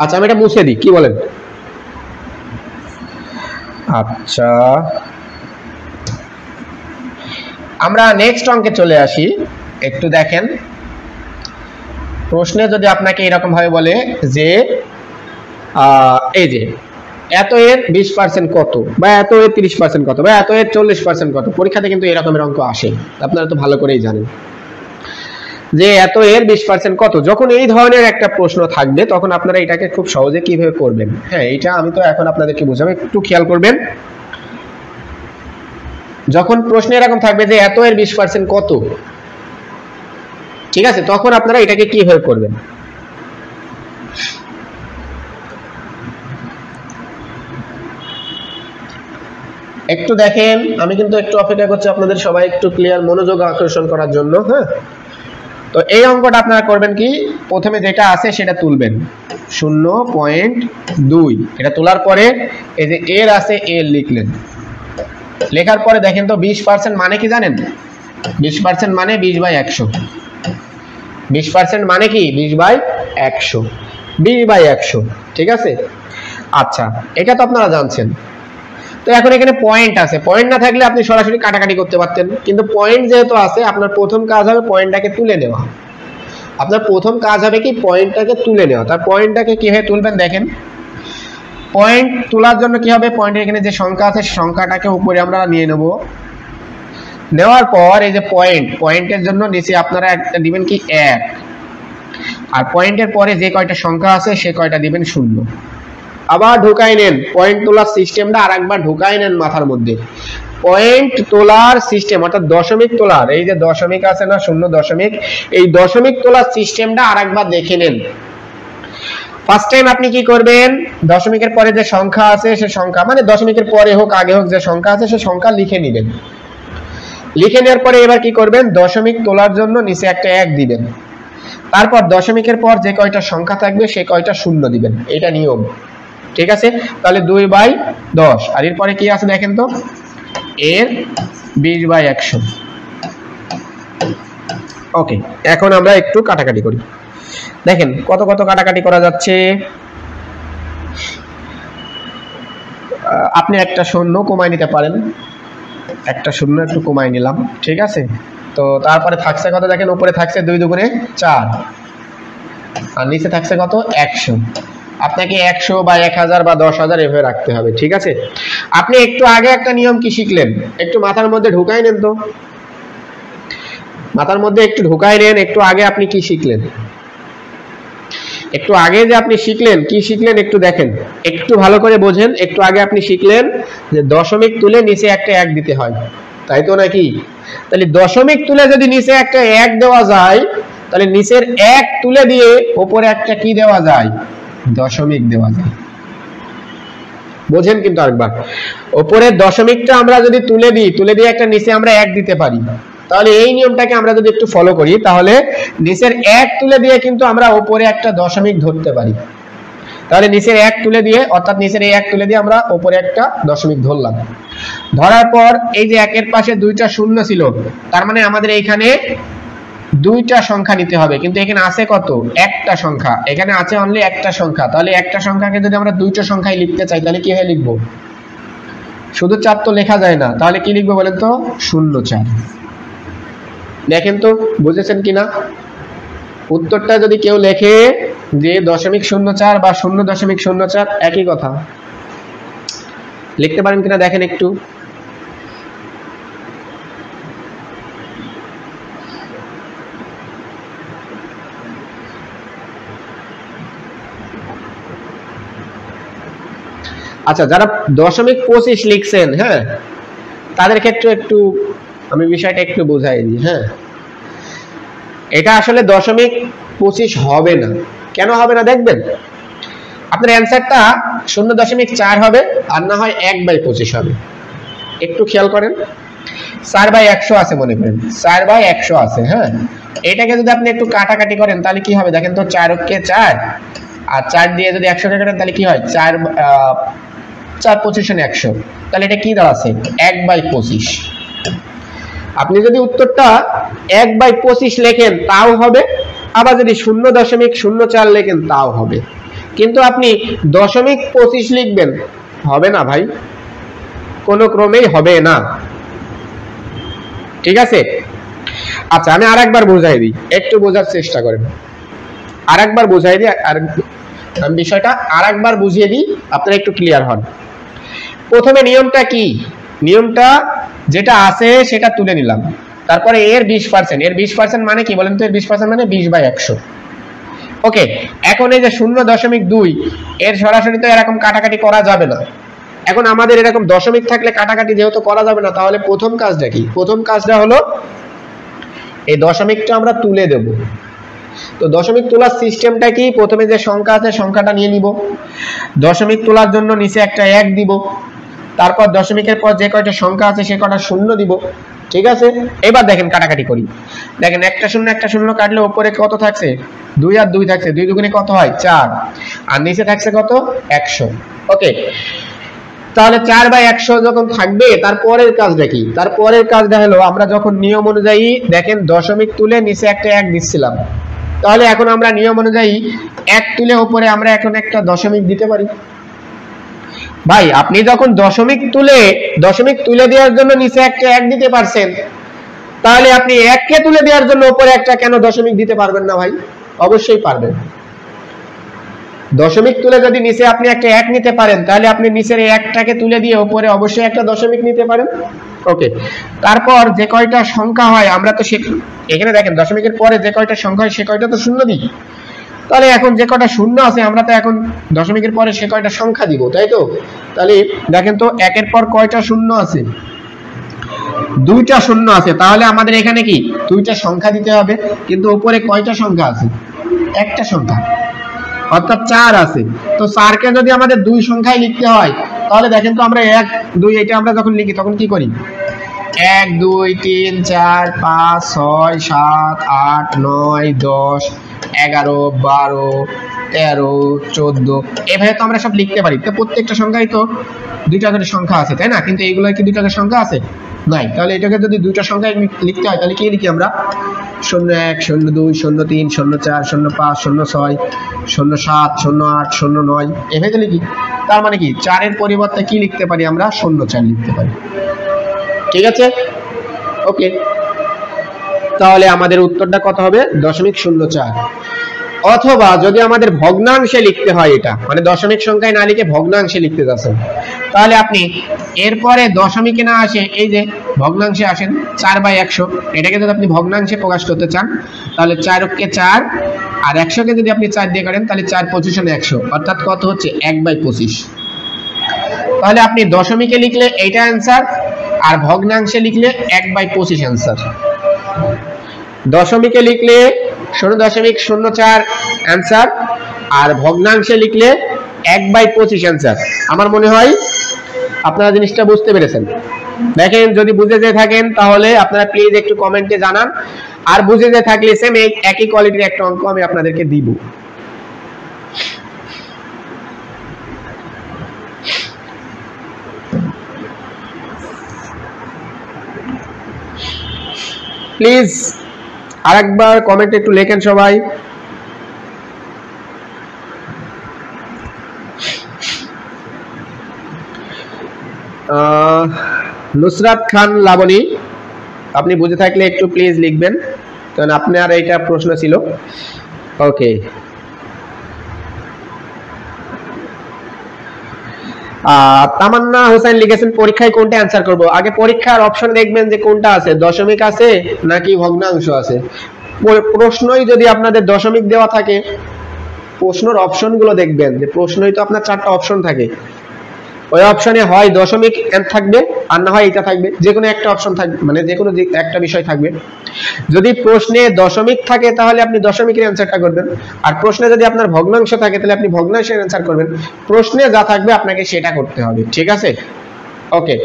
আচ্ছা আমি এটা মুছে দিই, কি বলেন? আচ্ছা আমরা নেক্সট অঙ্কে চলে আসি। একটু দেখেন, প্রশ্নে যদি আপনাকে এরকম ভাবে বলে যে এই যে এত এর 20% কত, বা এত এর 30% কত, বা এত এর 40% কত, পরীক্ষাতে কিন্তু এরকমের অঙ্ক আসে, আপনারা তো ভালো করেই জানেন যে এত এর 20% কত। যখন এই ধরনের একটা প্রশ্ন থাকবে তখন আপনারা এটাকে খুব সহজে কিভাবে করবেন। হ্যাঁ, এটা আমি তো এখন আপনাদেরকে বোঝাবো, একটু খেয়াল করবেন। যখন প্রশ্ন এরকম থাকবে যে এত এর 20% কত, ঠিক আছে, তখন আপনারা এটাকে কিভাবে করবেন। একটু দেখেন, আমি কিন্তু একটু অপেক্ষা করছি আপনাদের সবাই একটু ক্লিয়ার মনোযোগ আকর্ষণ করার জন্য। হ্যাঁ, তো এই অঙ্কটা আপনারা করবেন কি, প্রথমে যেটা আছে সেটা তুলবেন 0.2। এটা তোলার পরে এই যে এর আছে এর লিখলেন, লেখার পরে দেখেন তো 20% মানে কি জানেন? 20% মানে 20/100। 20% মানে কি 20/100, 20/100, ঠিক আছে। আচ্ছা এটা তো আপনারা জানছেন। তো এখন এখানে পয়েন্ট আছে, পয়েন্ট না থাকলে আপনি সরাসরি কাটাকাটি করতে পারতেন, কিন্তু পয়েন্ট যেহেতু আছে আপনার প্রথম কাজ হবে পয়েন্টটাকে তুলে নেওয়া। আপনার প্রথম কাজ হবে কি পয়েন্টটাকে তুলে নেওয়া। তার পয়েন্টটাকে কিভাবে তুলবেন দেখেন। পয়েন্ট তোলার জন্য কি হবে, পয়েন্টের এখানে যে সংখ্যা আছে সংখ্যাটাকে উপরে আমরা নিয়ে নেব। নেওয়ার পর এই যে পয়েন্টের জন্য নিচে আপনারা একটা দিবেন কি 1, আর পয়েন্টের পরে যে কয়টা সংখ্যা আছে সে কয়টা দিবেন 0। আবার ঢুকাই নেন পয়েন্ট তোলার সিস্টেমটা, আরেকবার ঢুকাই নেন মাথার মধ্যে। পয়েন্ট তোলার সিস্টেম অর্থাৎ দশমিক তোলার, এই যে দশমিক আছে না 0 এই দশমিক তোলার সিস্টেমটা আরেকবার দেখে নেন। ফার্স্ট টাইম আপনি কি করবেন, দশমিকের পরে যে সংখ্যা আছে সে সংখ্যা, মানে দশমিকের পরে হোক আগে হোক যে সংখ্যা আছে সে সংখ্যা লিখে নেবেন। লিখে নেওয়ার পরে এবার কি করবেন, দশমিক তোলার জন্য নিচে একটা 1 দিবেন। তারপর দশমিকের পর যে কয়টা সংখ্যা থাকবে সে কয়টা 0 দিবেন, এটা নিয়ম, ঠিক আছে। তাহলে 2/10, আর এরপরে কি আছে দেখেন তো, এর 20/100। ওকে, এখন আমরা একটু কাটাকাটি করি। দেখেন কত কত কাটাকাটি করা যাচ্ছে। আপনি একটা 0 কমায় নিতে পারেন, একটা 0 একটু কমায় নিলাম, ঠিক আছে। তো তারপরে থাকছে কত দেখেন, উপরে থাকছে 2 দুগুণে 4, আর নিচে থাকছে কত 100। আপনাকে 100 বা 1000 বা 10,000 এভাবে রাখতে হবে, ঠিক আছে। আপনি একটু আগে একটা নিয়ম কি শিখলেন, একটু মাথার মধ্যে ঢুকাই নেন তো, মাথার মধ্যে একটু ঢুকাই নেন। একটু আগে আপনি কি শিখলেন, একটু আগে যে আপনি শিখলেন, কি শিখলেন একটু দেখেন, একটু ভালো করে বোঝেন। একটু আগে আপনি শিখলেন যে দশমিক তুলে নিচে একটা 1 দিতে হয়, তাই তো নাকি? তাহলে দশমিক তুলে যদি নিচে একটা 1 দেওয়া যায়, তাহলে নিচের 1 তুলে দিয়ে উপরে একটা কি দেওয়া যায়, দশমিক দেওয়া যায়। বোঝেন কিন্তু আরেকবার, উপরের দশমিকটা আমরা যদি তুলে দিয়ে একটা নিচে আমরা 1 দিতে পারি, তাহলে এই নিয়মটাকে আমরা যদি একটু ফলো করি তাহলে নিচের 1 তুলে দিয়ে কিন্তু আমরা উপরে একটা দশমিক ধরতে পারি। তাহলে নিচের 1 তুলে দিয়ে, অর্থাৎ নিচের এই 1 তুলে দিয়ে আমরা উপরে একটা দশমিক ধরলাম। ধরার পর এই যে 1 এর পাশে 2টা 0 ছিল, তার মানে আমাদের এইখানে 2টা সংখ্যা নিতে হবে, কিন্তু এখানে আছে কত, একটা সংখ্যা, এখানে আছে অনলি একটা সংখ্যা। তাহলে একটা সংখ্যাকে যদি আমরা 2টা সংখ্যায় লিখতে চাই তাহলে কিভাবে লিখবো, শুধু 4 তো লেখা যায় না, তাহলে কি লিখবো বলেন তো, 0,4। দেখেন তো বুঝেছেন কিনা। উত্তরটা যদি কেউ লেখে যে 0.04 বা 0.04, একই কথা, লিখতে পারেন কিনা দেখেন একটু। আচ্ছা, যারা 0.25 লিখছেন, হ্যাঁ, তাদের ক্ষেত্রে একটু আমি বিষয়টা একটু বোঝাই দিই। হ্যাঁ, এটা আসলে 0.25 হবে না। কেন হবে না দেখবেন, আপনার অ্যান্সারটা 0.4 হবে আর না হয় 1/25 হবে। একটু খেয়াল করেন, 4/100 আছে মনে করেন, 4/100 আছে। হ্যাঁ, এটাকে যদি আপনি একটু কাটাকাটি করেন তাহলে কি হবে দেখেন তো, 4 × 4 আর 4 দিয়ে যদি 100 কে কাটেন তাহলে কি হয়, 4 4×25 = 100। তাহলে এটা কি দাঁড়াচ্ছে, 1/25। আপনি যদি উত্তরটা 1/25 লেখেন তাও হবে, আবার যদি 0.04 লেখেন তাও হবে, কিন্তু আপনি 0.25 লিখবেন, হবে না ভাই, কোনো ক্রমেই হবে না। ঠিক আছে? আচ্ছা, আমি আরেকবার বুঝাই দিই, একটু বোঝার চেষ্টা করেন। আরেকবার বুঝাই দিই, আর বিষয়টা আরেকবার বুঝিয়ে দিই, আপনারা একটু ক্লিয়ার হন। প্রথমে নিয়মটা কি, নিয়মটা যেটা আছে সেটা তুলে নিলাম, তারপরে এর 20%, এর 20% মানে কি বলেন তো, এর 20% মানে 20/100। ওকে, এখন এই যে 0.2 এর সরাসরি তো এরকম কাটাকাটি করা যাবে না। এখন আমাদের এরকম দশমিক থাকলে কাটাকাটি যেহেতু করা যাবে না, তাহলে প্রথম কাজটা কি, প্রথম কাজটা হলো এই দশমিকটা আমরা তুলে দেব। তো দশমিক তোলার সিস্টেমটা কি, প্রথমে যে সংখ্যা আছে সংখ্যাটা নিয়ে নিব, দশমিক তোলার জন্য নিচে একটা 1 দিব, তারপর দশমিকের পর যে কয়টা সংখ্যা আছে সে কয়টা শূন্য দিব। ঠিক আছে, এবার দেখেন কাটাকাটি করি। দেখেন একটা শূন্য কাটলে উপরে কত থাকছে, 2 আর 2 থাকছে, 2 দুগুণে কত হয় 4, আর নিচে থাকছে কত 100। ওকে, তাহলে 4/100 যখন থাকবে, তারপরের কাজটা কি, তারপরের কাজটা হলো আমরা যখন নিয়ম অনুযায়ী দেখেন দশমিক তুলে নিচে একটা 1 দিচ্ছিলাম, তাহলে এখন আমরা নিয়ম অনুযায়ী 1 তুলে উপরে আমরা এখন একটা দশমিক দিতে পারি। ভাই আপনি যখন দশমিক তুলে দেওয়ার জন্য নিচে একটা 1 দিতে পারছেন, তাহলে আপনি 1 কে তুলে দেওয়ার জন্য উপরে একটা কেন দশমিক দিতে পারবেন না ভাই? অবশ্যই পারবেন। দশমিক তুলে যদি নিচে আপনি একটা 1 নিতে পারেন, তাহলে আপনি নিচের 1টাকে তুলে দিয়ে উপরে অবশ্যই একটা দশমিক নিতে পারেন। ওকে, তারপর যে কয়টা সংখ্যা হয় আমরা তো এখানে দেখেন দশমিকের পরে যে কয়টা সংখ্যা হয় সে কয়টা তো শূন্য দিই, তাহলে এখন যে কয়টা শূন্য আছে আমরা তো এখন দশমিকের পরে সে কয়টা সংখ্যা দিব, তাই তো? তাহলে দেখেন তো 1 এর পর কয়টা শূন্য আছে, 2টা শূন্য আছে, তাহলে আমাদের এখানে কি 2টা সংখ্যা দিতে হবে, কিন্তু উপরে কয়টা সংখ্যা আছে, একটা সংখ্যা, অর্থাৎ 4 আছে। তো 4 কে যদি আমাদের 2 সংখ্যায় লিখতে হয়, তাহলে দেখেন তো আমরা 1 2 এটা আমরা যখন লিখি তখন কি করি, 1 2 3 4 5 6 7 8 9 10 11 12 13 14 এভাবে তো আমরা সব লিখতে পারি। তো প্রত্যেকটা সংখ্যায় তো 2টা করে সংখ্যা আছে, তাই না? কিন্তু এইগুলোর কি 2টা করে সংখ্যা আছে? নাই। তাহলে এটাকে যদি 2টা সংখ্যায় লিখতে হয় তাহলে কি লিখি আমরা, 01 02 03 04 05 06 07 08 09 এভাবে লিখি। তার মানে কি 4 এর পরিবর্তে কি লিখতে পারি আমরা, 04 লিখতে পারি। ঠিক আছে? ওকে, তাহলে আমাদের উত্তরটা কত হবে, 0.04। অথবা যদি আমাদের ভগ্নাংশে লিখতে হয়, এটা মানে দশমিক সংখ্যায় না লিখে ভগ্নাংশে লিখতে যাচ্ছেন, তাহলে আপনি এরপরে দশমিকে না আসে এই যে ভগ্নাংশে আসেন, 4/100। এটাকে যদি আপনি ভগ্নাংশে প্রকাশ করতে চান তাহলে 4 কে 4 আর 100 কে যদি আপনি 4 দিয়ে কাটেন তাহলে 4×25 = 100, অর্থাৎ কত হচ্ছে 1/25। তাহলে আপনি দশমিকে লিখলে এইটা অ্যান্সার, আর ভগ্নাংশে লিখলে 1/25 অ্যান্সার। দশমিকে লিখলে 0.04 অ্যান্সার, আর ভগ্নাংশে লিখলে 1/25 অ্যান্সার। আমার মনে হয় আপনারা জিনিসটা বুঝতে পেরেছেন। দেখেন যদি বুঝে যেয়ে থাকেন তাহলে আপনারা প্লিজ একটু কমেন্টে জানান, আর বুঝে যেয়ে থাকলে সেম একই কোয়ালিটির একটা অঙ্ক আমি আপনাদেরকে দিব। প্লিজ আরেকবার কমেন্টে একটু লেখেন সবাই। নুসরাত খান লাবণী, আপনি বুঝে থাকলে একটু প্লিজ লিখবেন, কারণ আপনার এইটা প্রশ্ন ছিল। ওকে, তামান্না হোসেন লিখেছেন পরীক্ষায় কোনটা অ্যান্সার করব। আগে পরীক্ষার অপশন দেখবেন যে কোনটা আছে, দশমিক আছে নাকি ভগ্নাংশ আছে। প্রশ্নই যদি আপনাদের দশমিক দেওয়া থাকে, প্রশ্নের অপশনগুলো দেখবেন যে প্রশ্নই তো আপনার 4টা অপশন থাকে, ওই অপশনে হয় দশমিক থাকবে আর না হয় এটা থাকবে, যে কোনো একটা অপশন থাকবে, মানে যে কোনো একটা বিষয় থাকবে। যদি প্রশ্নে দশমিক থাকে তাহলে আপনি দশমিকের অ্যান্সারটা করবেন, আর প্রশ্নে যদি আপনার ভগ্নাংশ থাকে তাহলে আপনি ভগ্নাংশের অ্যান্সার করবেন। প্রশ্নে যা থাকবে আপনাকে সেটা করতে হবে, ঠিক আছে? ওকে,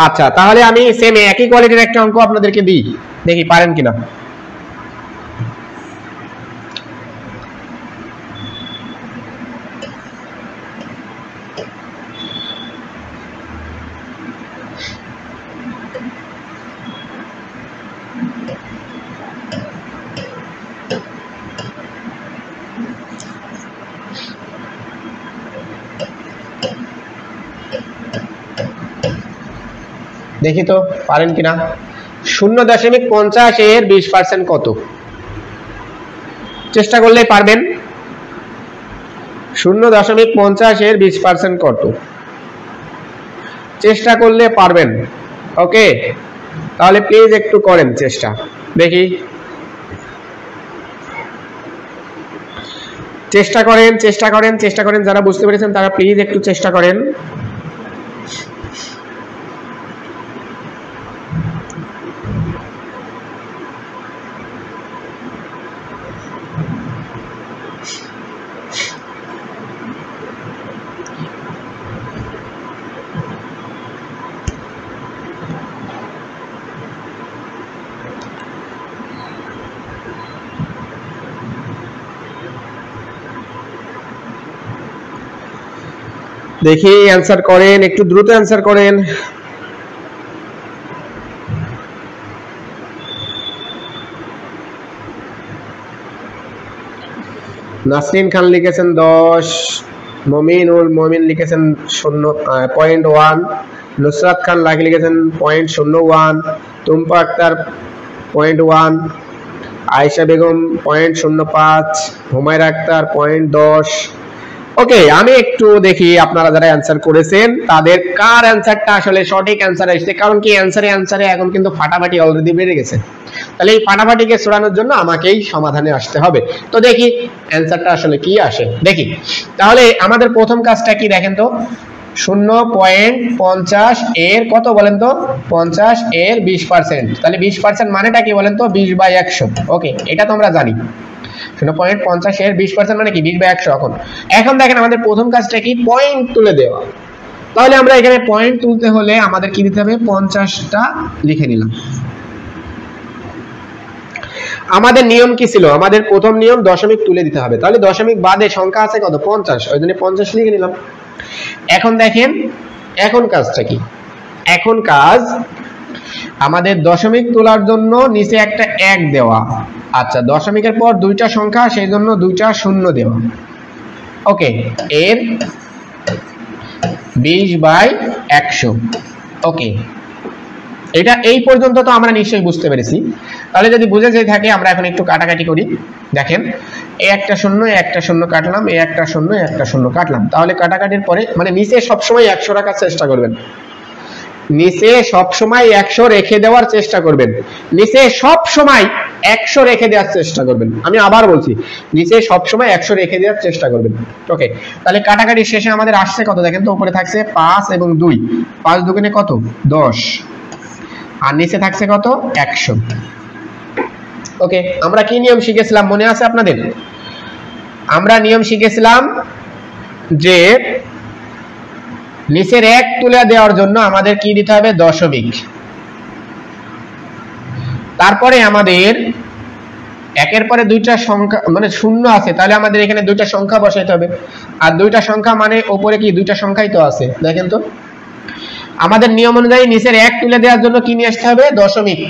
আচ্ছা তাহলে আমি সেম একই কোয়ালিটির একটা অঙ্ক আপনাদেরকে দিই, দেখি পারেন কিনা। দেখি তো পারেন কিনা। 0.50 এর 20% কত? চেষ্টা করলেই পারবেন। 0.50 এর 20% কত? চেষ্টা করলে পারবেন। ওকে, তাহলে প্লিজ একটু করেন চেষ্টা, দেখি চেষ্টা করেন, চেষ্টা করেন, চেষ্টা করেন। যারা বুঝতে পেরেছেন তারা প্লিজ একটু চেষ্টা করেন। দেখি অ্যান্সার করেন, একটু দ্রুত অ্যান্সার করেন। নাসরিন খান লিখেছেন 10, মমিনুল মমিন লিখেছেন 0.1, নুসরাত খান লিখেছেন 0.01, টুম্পা আক্তার 0.1, আয়েশা বেগম 0.05, হুমায়রা আক্তার 0.10। ওকে, আমি একটু দেখি আপনারা যারা অ্যান্সার করেছেন তাদের কার অ্যান্সারটা আসলে সঠিক অ্যান্সার আসছে, কারণ কি অ্যান্সারে এখন কিন্তু ফাটাফাটি অলরেডি বেড়ে গেছে। তাহলে এই ফাটাফাটিকে সরানোর জন্য আমাকেই সমাধানে আসতে হবে। তো দেখি অ্যান্সারটা আসলে কি আসে, দেখি। তাহলে আমাদের প্রথম কাজটা কি দেখেন তো, 0.50 এর কত বলেন তো? 50 এর 20%। তাহলে 20% মানেটা কি বলেন তো? 20/100। ওকে, এটা তো আমরা জানি। 0.50 এর 20% মানে কি? 20/100। এখন দেখেন আমাদের প্রথম কাজটা কি? পয়েন্ট তুলে দেওয়া। তাহলে আমরা এখানে পয়েন্ট তুলতে হলে আমাদের কি দিতে হবে? 50টা লিখে নিলাম। আমাদের নিয়ম কি ছিল? আমাদের প্রথম নিয়ম দশমিক তুলে দিতে হবে। তাহলে দশমিক বাদে সংখ্যা আছে কত? 50, ওই জন্য 50 লিখে নিলাম। এখন দেখেন এখন কাজটা কি? এখন কাজ আমাদের দশমিক তোলার জন্য নিচে একটা 1 দেওয়া। আচ্ছা, দশমিকের পর দুইটা সংখ্যা, সেই জন্য দুইটা শূন্য দেওয়া। ওকে, এর 20/100। ওকে, এটা এই পর্যন্ত তো আমরা নিশ্চয়ই বুঝতে পেরেছি। তাহলে যদি বুঝে যেয়ে থাকে আমরা এখন একটু কাটাকাটি করি। দেখেন, এই একটা শূন্য, একটা শূন্য কাটলাম, এই একটা শূন্য, একটা শূন্য কাটলাম। তাহলে কাটাকাটির পরে মানে নিচে সবসময় 100 রাখার চেষ্টা করবেন। নিচে সবসময় 100 রেখে দেওয়ার চেষ্টা করবেন। নিচে সবসময় 100 রেখে দেওয়ার চেষ্টা করবেন। আমি আবার বলছি, নিচে সবসময় 100 রেখে দেওয়ার চেষ্টা করবেন। ওকে, তাহলে কাটাকাটি শেষে আমাদের আসছে কত দেখেন তো? উপরে থাকছে 5 এবং 2, 5 দুগুণে কত? 10, আর নিচে থাকছে কত? 100। ওকে, আমরা কি নিয়ম শিখেছিলাম মনে আছে আপনাদের? আমরা নিয়ম শিখেছিলাম যে নিচের 1 তুলে দেওয়ার জন্য আমাদের কি দিতে হবে? দশমিক। তারপরে আমাদের একের পরে দুইটা সংখ্যা মানে শূন্য আছে, তাহলে আমাদের এখানে দুইটা সংখ্যা বসাইতে হবে। আর দুইটা সংখ্যা মানে উপরে কি দুইটা সংখ্যাই তো আছে, দেখেন তো। আমাদের নিয়ম অনুযায়ী নিচের 1 তুলে দেওয়ার জন্য কি নিয়ে আসতে হবে? দশমিক।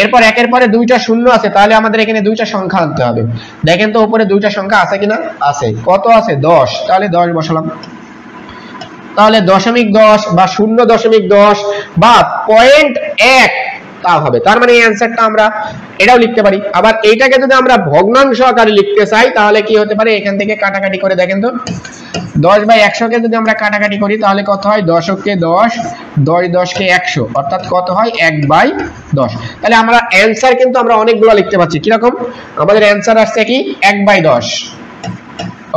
এরপর একের পরে দুইটা শূন্য আছে, তাহলে আমাদের এখানে দুইটা সংখ্যা আনতে হবে। দেখেন তো উপরে দুইটা সংখ্যা আছে কিনা? আছে। কত আছে? 10। তাহলে 10 বসালাম। তাহলে 0.10 বা 0.10 বা 0.1 তা হবে। তার মানে এই অ্যানসারটা আমরা এটাও লিখতে পারি। আবার এইটাকে যদি আমরা ভগ্নাংশ আকারে লিখতে চাই তাহলে কি হতে পারে? এখান থেকে কাটাকাটি করে দেখেন তো, 10/100 কে যদি আমরা কাটাকাটি করি তাহলে কত হয়? 10 কে 10, 10 কে 100, অর্থাৎ কত হয়? 1/10। তাহলে আমরা অ্যানসার কিন্তু আমরা অনেকগুলো লিখতে পাচ্ছি। কিরকম? আমাদের অ্যানসার আসছে কি? 1/10।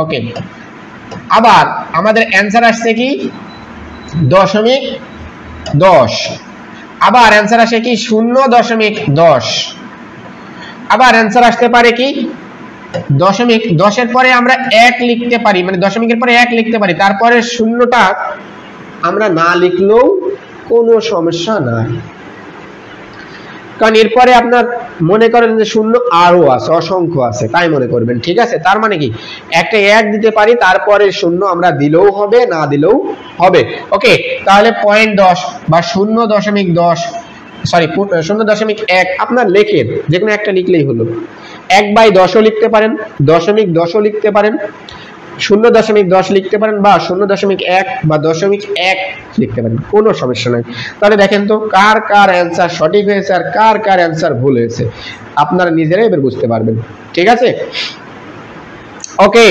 ওকে, আবার আমাদের অ্যান্সার আসছে কি 0.10, আবার অ্যান্সার আসে কি 0.10, আবার অ্যান্সার আসতে পারে কি 0.10 এর পরে আমরা 1 লিখতে পারি, মানে দশমিকের পরে 1 লিখতে পারি, তারপরে শূন্যটা আমরা না লিখলেও কোনো সমস্যা নাই, কারণ এরপরে আপনার মনে করেন যে শূন্য আরো আছে, অসংখ্য আছে, তাই মনে করবেন, ঠিক আছে। তার মানে কি একটা 1 দিতে পারি, তারপরে শূন্য আমরা দিলেও হবে, না দিলেও হবে। ওকে, তাহলে 0.10 বা 0.10, সরি 0.1 আপনার লেখেন, যে কোনো একটা লিখলেই হলো। 1/10ও লিখতে পারেন, 0.10ও লিখতে পারেন, 0.10 লিখতে পারেন, বা 0.1 বা 0.1 লিখতে পারেন, কোনো সমস্যা নাই। তাহলে দেখেন তো কার কার অ্যান্সার সঠিক হয়েছে আর কার কার অ্যান্সার ভুল হয়েছে, আপনারা নিজেরাই এবার বুঝতে পারবেন, ঠিক আছে। ওকে,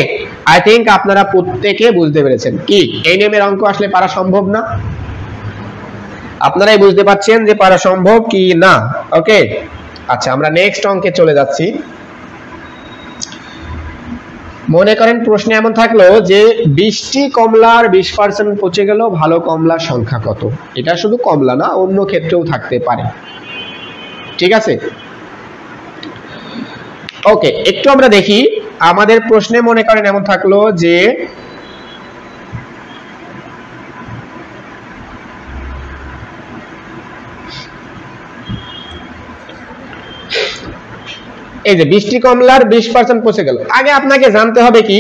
আই থিংক আপনারা প্রত্যেকে বুঝতে পেরেছেন কি এই নিয়মের অঙ্ক আসলে পারা সম্ভব না, আপনারাই বুঝতে পারছেন যে পারা সম্ভব কি না। ওকে, আচ্ছা আমরা নেক্সট অঙ্কে চলে যাচ্ছি। মনে করেন প্রশ্নে এমন থাকলো যে 20টি কমলার 20% পচে গেল, ভালো কমলার সংখ্যা কত? এটা শুধু কমলা না, অন্য ক্ষেত্রেও থাকতে পারে, ঠিক আছে। ওকে, একটু আমরা দেখি আমাদের প্রশ্নে। মনে করেন এমন থাকলো যে এই যে 20টি কমলার 20% পচে গেল, আগে আপনাকে জানতে হবে কি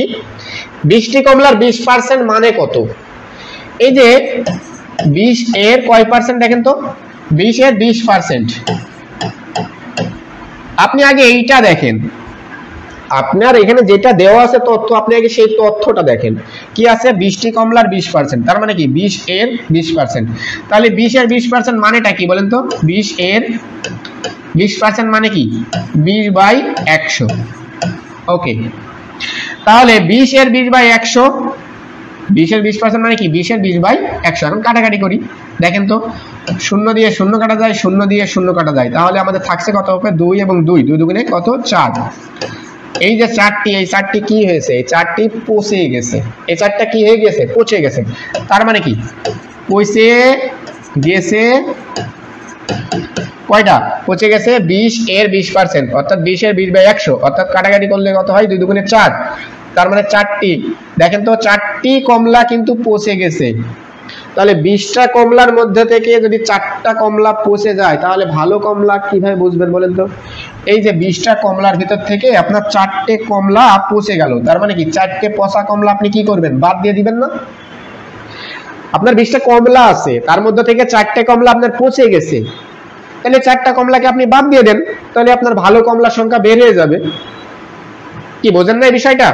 20টি কমলার 20% মানে কত। এই যে 20 এর কয় পার্সেন্ট দেখেন তো, 20 এর 20%, আপনি আগে এইটা দেখেন, আপনার এখানে যেটা দেওয়া আছে তথ্য, আপনি আগে সেই তথ্যটা দেখেন কি আছে, 20টি কমলার 20%, তার মানে কি 20 এর 20%। তাহলে 20 এর 20% মানেটা কি বলেন তো, 20 এর 20% মানে কি 20/100। ওকে, তাহলে 20 এর 20/100, 20 এর 20% মানে কি 20 এর 20/100। এখন কাটাকাটি করি, দেখেন তো 0 দিয়ে 0 কাটা যায়, 0 দিয়ে 0 কাটা যায়, তাহলে আমাদের থাকছে কত হবে, 2 এবং 2, 2 দুগুণে কত 4। এই যে 4টি, এই 4টি কি হয়েছে, এই 4টি পচে গেছে, এই 4টা কি হয়ে গেছে, পচে গেছে। তার মানে কি পচে গেছে কয়টা, পচে গেছে 20 এর 20%, অর্থাৎ 20 এর 20/100, অর্থাৎ কাটাকাটি করলে কত হয়, 2 দুগুণে 4, তার মানে 4টি। দেখেন তো 4টি কমলা কিন্তু পচে গেছে, তাহলে 20টা কমলার মধ্যে থেকে যদি 4টা কমলা পচে যায়, তাহলে ভালো কমলা কিভাবে বুঝবেন বলেন তো। এই যে 20টা কমলার ভিতর থেকে আপনার 4টে কমলা পচে গেল, তার মানে কি 4টে পচা কমলা আপনি কি করবেন, বাদ দিয়ে দিবেন না। আপনার 20টা কমলা আছে, তার মধ্যে থেকে 4টে কমলা আপনার পচে গেছে, তাহলে 4টা কমলাকে আপনি বাদ দিয়ে দেন, তাহলে আপনার ভালো কমলার সংখ্যা বের হয়ে যাবে। কি বোঝেন না এই বিষয়টা?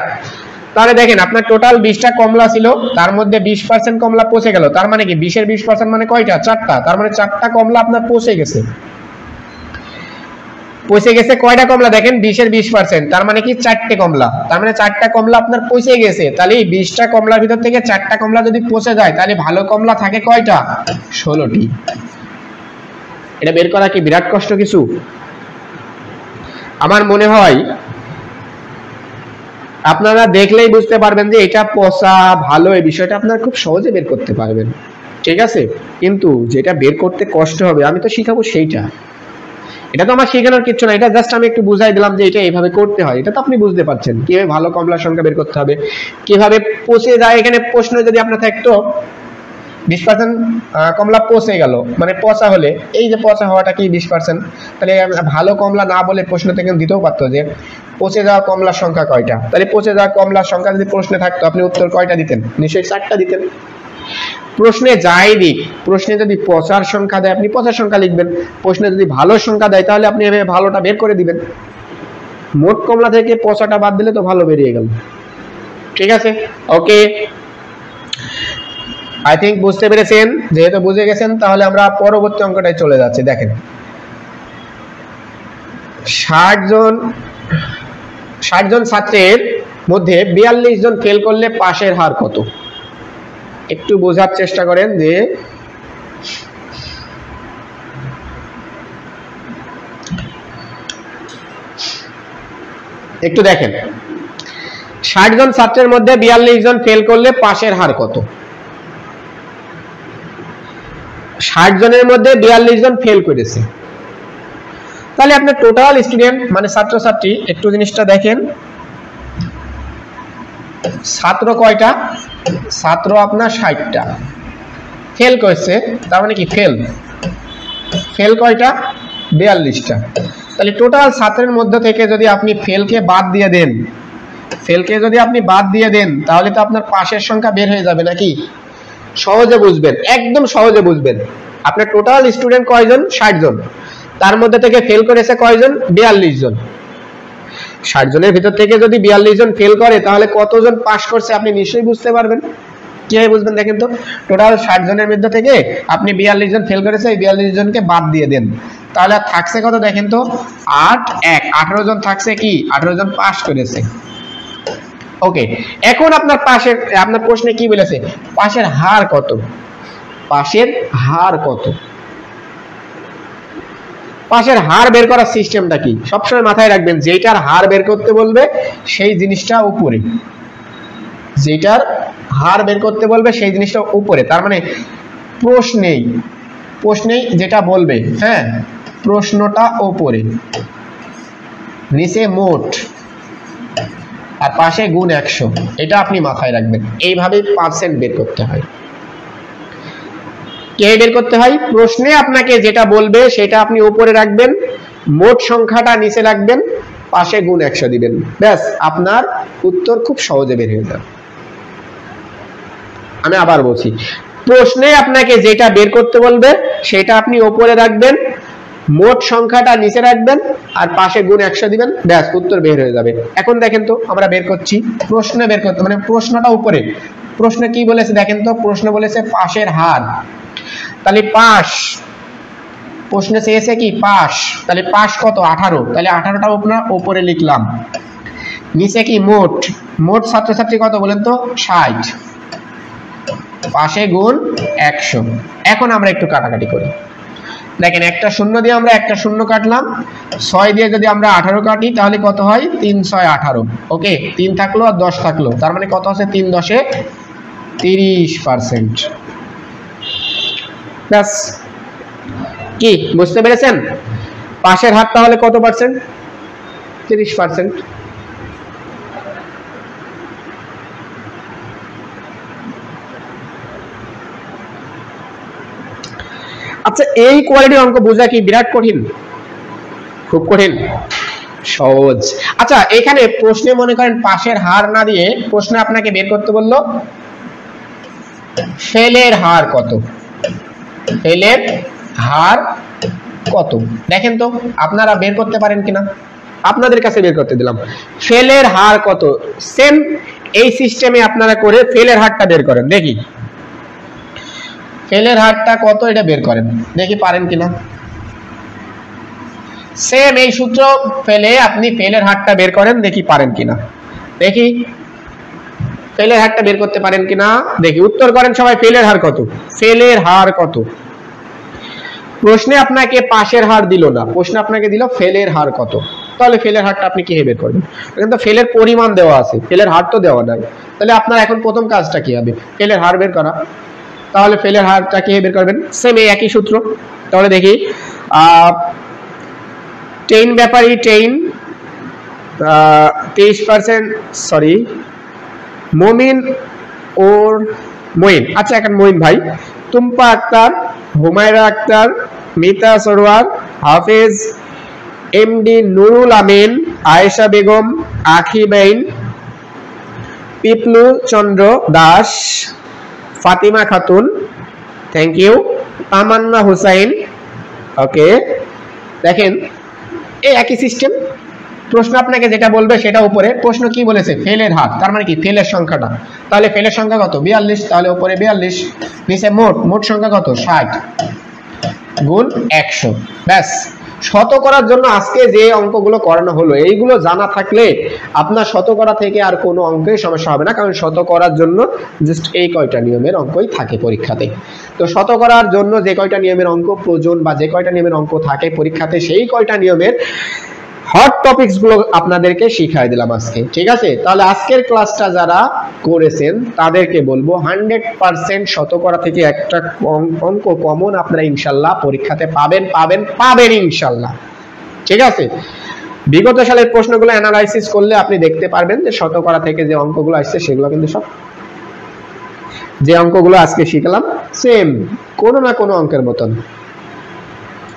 তাহলে দেখেন আপনার টোটাল 20টা কমলা ছিল, তার মধ্যে 20% কমলা পচে গেল, তার মানে কি 20 এর 20% মানে কয়টা, 4টা, তার মানে 4টা কমলা আপনার পচে গেছে। পচে গেছে কয়টা কমলা, দেখেন 20 এর 20%, তার মানে কি 4টে কমলা, তার মানে 4টা কমলা আপনার পচে গেছে। তাহলে এই 20টা কমলার ভিতর থেকে 4টা কমলা যদি পচে যায়, তাহলে ভালো কমলা থাকে কয়টা, 16টি। এটা বের করা কি বিরাট কষ্ট কিছু? আমার মনে হয় আপনারা দেখলেই বুঝতে পারবেন যে এটা পচা ভালো, এই বিষয়টা আপনারা খুব সহজে বের করতে পারবেন, ঠিক আছে। কিন্তু যেটা বের করতে কষ্ট হবে আমি তো শিখাবো সেইটা, এটা তো আমার শেখানোর কিছু না, এটা জাস্ট আমি একটু বুঝাই দিলাম যে এটা এইভাবে করতে হয়, এটা তো আপনি বুঝতে পারছেন কিভাবে ভালো কমলার সংখ্যা বের করতে হবে, কিভাবে পচে যায়। এখানে প্রশ্ন যদি আপনার থাকতো 20% কমলা পচে গেল, মানে পচা হলে, এই যে পচা হওয়াটা কি 20%, তাহলে ভালো কমলা না বলে প্রশ্ন থেকে দিতেও পারতো যে পচে যাওয়া কমলার সংখ্যা কয়টা, তাহলে পচে যাওয়া কমলার সংখ্যা যদি প্রশ্নে থাকতো আপনি উত্তর কয়টা দিতেন, নিশ্চয়ই 4টা দিতেন। প্রশ্নে যাই দিক, প্রশ্নে যদি পচার সংখ্যা দেয় আপনি পচার সংখ্যা লিখবেন, প্রশ্নে যদি ভালো সংখ্যা দেয় তাহলে আপনি এভাবে ভালোটা বের করে দিবেন। মোট কমলা থেকে পচাটা বাদ দিলে তো ভালো বেরিয়ে গেল, ঠিক আছে। ওকে, আই থিংক বুঝতে পেরেছেন, যেহেতু বুঝে গেছেন তাহলে আমরা পরবর্তী অঙ্কটায় চলে যাচ্ছি। দেখেন 60 জন ছাত্রের মধ্যে 42 জন ফেল করলে পাশের হার কত? একটু বোঝার চেষ্টা করেন যে একটু দেখেন 60 জন ছাত্রের মধ্যে 42 জন ফেল করলে পাশের হার কত? 60 জনের মধ্যে 42 জন ফেল করেছে, তাহলে আপনার টোটাল স্টুডেন্ট মানে ছাত্রছাত্রী, একটু জিনিসটা দেখেন, ছাত্র কয়টা? ছাত্র আপনার 60টা, ফেল করেছে, তার মানে কি ফেল কয়টা? 42টা। তাহলে টোটাল ছাত্রের মধ্যে থেকে যদি আপনি ফেলকে বাদ দিয়ে দেন, তাহলে তো আপনার পাশের সংখ্যা বের হয়ে যাবে নাকি? সহজে বুঝবেন, একদম সহজে বুঝবেন। আপনার টোটাল স্টুডেন্ট কয়জন? 60 জন, তার মধ্যে থেকে ফেল করেছে কয়জন? 42 জন। 60 জনের ভিতর থেকে যদি 42 জন ফেল করে তাহলে কতজন পাস করছে আপনি নিশ্চয়ই বুঝতে পারবেন। কিভাবে বুঝবেন দেখেন তো, টোটাল 60 জনের মধ্যে থেকে আপনি 42 জন ফেল করেছে, এই 42 জনকে বাদ দিয়ে দেন, তাহলে আর থাকছে কত দেখেন তো? 8 1 18 জন থাকছে কি? 18 জন পাস করেছে। ওকে, এখন আপনার প্রশ্নে কি বলেছে? পাশের হার কত? পাশের হার কত? পাশের হার বের করার সিস্টেমটা কি? সবসময় মাথায় রাখবেন, যেটার হার বের করতে বলবে সেই জিনিসটা উপরে, যেটার হার বের করতে বলবে সেই জিনিসটা উপরে। তার মানে প্রশ্নেই যেটা বলবে, হ্যাঁ, প্রশ্নটা উপরে, নিচে মোট, আর পাশে গুণ 100। এটা আপনি মাথায় রাখবেন, এইভাবে পার্সেন্ট বের করতে হয়। কে বের করতে হয়? প্রশ্নে আপনাকে যেটা বলবে সেটা আপনি উপরে রাখবেন, মোট সংখ্যাটা নিচে রাখবেন, পাশে গুণ 100 দিবেন, ব্যাস আপনার উত্তর খুব সহজে বের হয়ে যাবে। আমি আবার বলছি, প্রশ্নে আপনাকে যেটা বের করতে বলবে সেটা আপনি উপরে রাখবেন, মোট সংখ্যাটা নিচে রাখবেন, আর পাশে গুণ 100 দিবেন, ব্যাস উত্তর বের হয়ে যাবে। এখন দেখেন তো, আমরা বের করছি, প্রশ্নে বের করতে মানে প্রশ্নটা উপরে। প্রশ্নে কি বলেছে দেখেন তো, প্রশ্ন বলেছে পাশের হার, তাহলে পাশ, প্রশ্নে চেয়েছে কি? পাশ, তাহলে পাশ কত? 18, তাহলে 18টা আপনার উপরে লিখলাম, নিচে কি? মোট ছাত্রছাত্রী কত বলেন তো? 60, পাশে গুণ 100। এখন আমরা একটু কাটাকাটি করি, দেখেন একটা শূন্য দিয়ে আমরা একটা শূন্য কাটলাম, 6 দিয়ে যদি আমরা 18 কাটি তাহলে কত হয়? 3 6 18। ওকে, 3 থাকলো আর 10 থাকলো, তার মানে কত আছে? 3 10 এ 30%। ব্যাস, কি বুঝতে পেরেছেন? পাশের হার তাহলে কত পার্সেন্ট? 30%। আচ্ছা, এই কোয়ালিটির অঙ্ক বোঝা কি বিরাট কঠিন? খুব কঠিন? সহজ। আচ্ছা, এখানে প্রশ্নে মনে করেন পাশের হার না দিয়ে প্রশ্নে আপনাকে বের করতে বললো ফেলের হার কত। ফেলের হার কত দেখেন তো, আপনারা বের করতে পারেন কিনা? আপনাদের কাছে বের করতে দিলাম, ফেলের হার কত। সেম এই সিস্টেমে আপনারা করে ফেলের হারটা বের করেন, দেখি ফেলের হারটা কত, এটা বের করেন, দেখি পারেন কিনা। সেম এই সূত্র ফেলে আপনি ফেলের হারটা বের করেন, দেখি পারেন কিনা। দেখি ফেলের হারটা বের করতে পারেন কিনা, দেখি উত্তর করেন সবাই। ফেলের হার কত? ফেলের হার কত? প্রশ্নে আপনাকে পাশের হার দিল না, প্রশ্নে আপনাকে দিল ফেলের হার কত, তাহলে ফেলের হারটা আপনি কি বের করবেন? কিন্তু ফেলের পরিমাণ দেওয়া আছে, ফেলের হার তো দেওয়া নাই, তাহলে আপনার এখন প্রথম কাজটা কি হবে? ফেলের হার বের করা। তাহলে ফেলের হারটা কি বের করবেন? সেম এই একই সূত্র। তাহলে দেখি 10 ব্যাপারী 10 23%, সরি মমিন ওর মঈন, আচ্ছা এখন মঈন ভাই, টুম্পা আক্তার, হুমায়রা আক্তার, মিতা সরোয়ার, হাফেজ, এমডি নুরুল আমিন, আয়েশা বেগম, আখি বেইন, পিপলু চন্দ্র দাস, ফাতিমা খাতুন, থ্যাংক ইউ, তামান্না হুসাইন। ওকে, দেখেন এই একই সিস্টেম, প্রশ্ন আপনাকে যেটা বলবে সেটা উপরে। প্রশ্ন কি বলেছে? ফেলের হার, তার মানে কি ফেলের সংখ্যাটা, তাহলে ফেলের সংখ্যা কত? 42, তাহলে উপরে 42, নিচে মোট সংখ্যা কত? 60 গুণ 100। ব্যাস, শতকরার জন্য আজকে যে অঙ্কগুলো করানো হলো এইগুলো জানা থাকলে আপনার শতকরা থেকে আর কোনো অঙ্কেই সমস্যা হবে না, কারণ শতকরার জন্য জাস্ট এই কয়টা নিয়মের অঙ্কই থাকে পরীক্ষাতে। তো শতকরার জন্য যে কয়টা নিয়মের অঙ্ক প্রয়োজন বা যে কয়টা নিয়মের অঙ্ক থাকে পরীক্ষাতে, সেই কয়টা নিয়মের হট টপিকস গুলো আপনাদেরকে শিখাই দিলাম আজকে, ঠিক আছে? তাহলে আজকের ক্লাসটা যারা করেছেন তাদেরকে বলবো 100% শতকরা থেকে একটা অঙ্ক কমন আপনারা ইনশাআল্লাহ পরীক্ষাতে পাবেন ইনশাআল্লাহ, ঠিক আছে? বিগত সালের প্রশ্নগুলো অ্যানালাইসিস করলে আপনি দেখতে পারবেন যে শতকরা থেকে যে অঙ্কগুলো আসছে সেগুলো কিন্তু সব যে অঙ্কগুলো আজকে শিখলাম সেম কোনো না কোনো অঙ্কের মতন,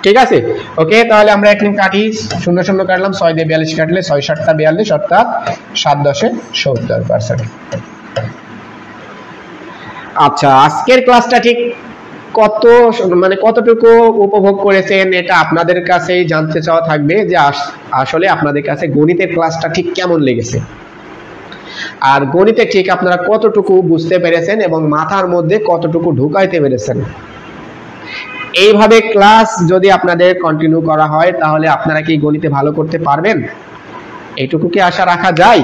ঠিক আছে? ওকে, তাহলে আমরা এক নিয়ম কাটি, 0 0 কাটলাম, 6 দিয়ে 42 কাটলে 6 7 42 অর্থাৎ 7 10 70%। আচ্ছা, আজকের ক্লাসটা ঠিক কতটুকু উপভোগ করেছেন এটা আপনাদের কাছেই জানতে চাওয়া থাকবে, যে আসলে আপনাদের কাছে গণিতের ক্লাসটা ঠিক কেমন লেগেছে, আর গণিতে ঠিক আপনারা কতটুকু বুঝতে পেরেছেন এবং মাথার মধ্যে কতটুকু ঢুকাইতে পেরেছেন। এইভাবে ক্লাস যদি আপনাদের কন্টিনিউ করা হয় তাহলে আপনারা কি গণিতে ভালো করতে পারবেন? এইটুকু কি আশা রাখা যায়,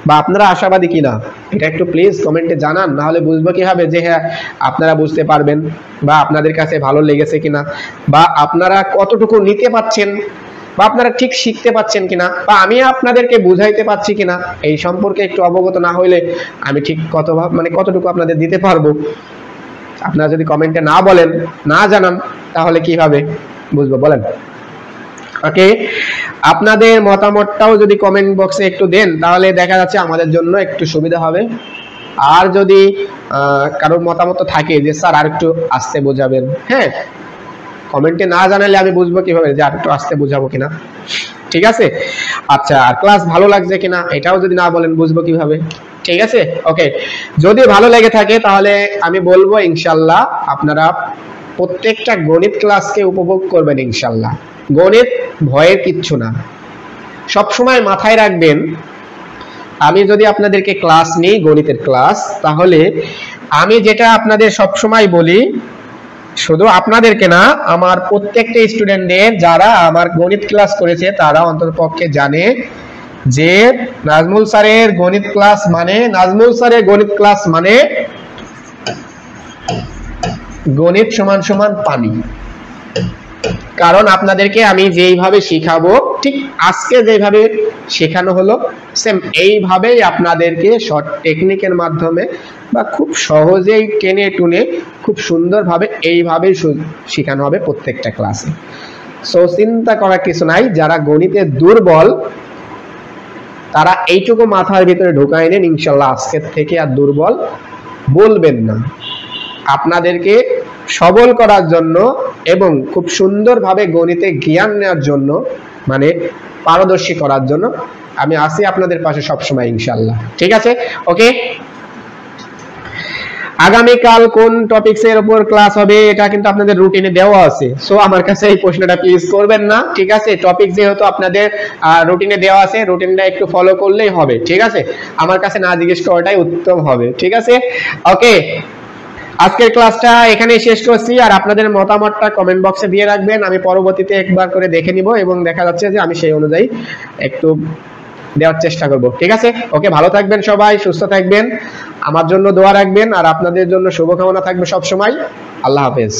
বা আপনারা আশাবাদী কিনা এটা একটু প্লিজ কমেন্টে জানান, না হলে বুঝবো কিভাবে যে হ্যাঁ আপনারা বুঝতে পারবেন বা আপনাদের কাছে ভালো লেগেছে কিনা, বা আপনারা কতটুকু নিতে পাচ্ছেন, বা আপনারা ঠিক শিখতে পাচ্ছেন কিনা, বা আমি আপনাদেরকে বুঝাইতে পাচ্ছি কিনা এই সম্পর্কে একটু অবগত না হইলে আমি ঠিক কতটুকু আপনাদের দিতে পারবো আপনারা যদি কমেন্টে না বলেন, না জানান, তাহলে কিভাবে বুঝবো বলেন? ওকে, আপনাদের মতামতটাও যদি কমেন্ট বক্সে একটু দেন তাহলে দেখা যাচ্ছে আমাদের জন্য একটু সুবিধা হবে। আর যদি কারোর মতামত থাকে যে স্যার আর একটু আস্তে বোঝাবেন, হ্যাঁ, কমেন্টে না জানালে আমি বুঝবো কিভাবে যে আর একটু আস্তে বোঝাবো কিনা, ঠিক আছে? আচ্ছা, আর ক্লাস ভালো লাগছে কিনা এটাও যদি না বলেন বুঝবো কিভাবে, ঠিক আছে? ওকে, যদি ভালো লেগে থাকে তাহলে আমি বলবো ইনশাআল্লাহ আপনারা প্রত্যেকটা গণিত ক্লাসকে উপভোগ করবেন ইনশাআল্লাহ। গণিত ভয়ের কিচ্ছু না, সব সময় মাথায় রাখবেন আমি যদি আপনাদেরকে ক্লাস নেই গণিতের ক্লাস, তাহলে আমি যেটা আপনাদের সব সময় বলি, শুধু আপনাদেরকে না আমার প্রত্যেকটা স্টুডেন্টদের যারা আমার গণিত ক্লাস করেছে তারা অন্ততপক্ষে জানে যে নাজমুল স্যারের গণিত ক্লাস মানে গণিত সমান সমান পানি। কারণ আপনাদেরকে আমি যেইভাবে শিখাবো ঠিক আজকে যেভাবে শেখানো হলো সেম এইভাবেই আপনাদেরকে শর্ট টেকনিকের মাধ্যমে বা খুব সহজেই টেনে টুনে খুব সুন্দরভাবে এইভাবেই শেখানো হবে প্রত্যেকটা ক্লাসে। সো চিন্তা করার কিছু নাই, যারা গণিতে দুর্বল তারা এইটুকু মাথার ভিতরে ঢোকায় নেন, ইনশাল্লাহ আজকের থেকে আর দুর্বল বলবেন না। আপনাদেরকে সবল করার জন্য এবং খুব সুন্দরভাবে গণিতে জ্ঞান নেওয়ার জন্য, মানে পারদর্শী করার জন্য আমি আছি আপনাদের পাশে সবসময় ইনশাল্লাহ, ঠিক আছে? ওকে, আগামীকাল কোন টপিকসের উপর ক্লাস হবে এটা কিন্তু আপনাদের রুটিনে দেওয়া আছে, সো আমার কাছে এই প্রশ্নটা প্লিজ করবেন না, ঠিক আছে? টপিক যেহেতু আপনাদের রুটিনে দেওয়া আছে, রুটিনটা একটু ফলো করলেই হবে, ঠিক আছে? আমার কাছে না জিজ্ঞেস করাটাই উত্তম হবে, ঠিক আছে? ওকে, আজকের ক্লাসটা এখানেই শেষ করছি, আর আপনাদের মতামতটা কমেন্ট বক্সে দিয়ে রাখবেন, আমি পরবর্তীতে একবার করে দেখে নিব এবং দেখা যাচ্ছে যে আমি সেই অনুযায়ী একটু দেওয়ার চেষ্টা করব, ঠিক আছে? ওকে, ভালো থাকবেন সবাই, সুস্থ থাকবেন, আমার জন্য দোয়া রাখবেন, আর আপনাদের জন্য শুভকামনা থাকবে সব সময়। আল্লাহ হাফেজ।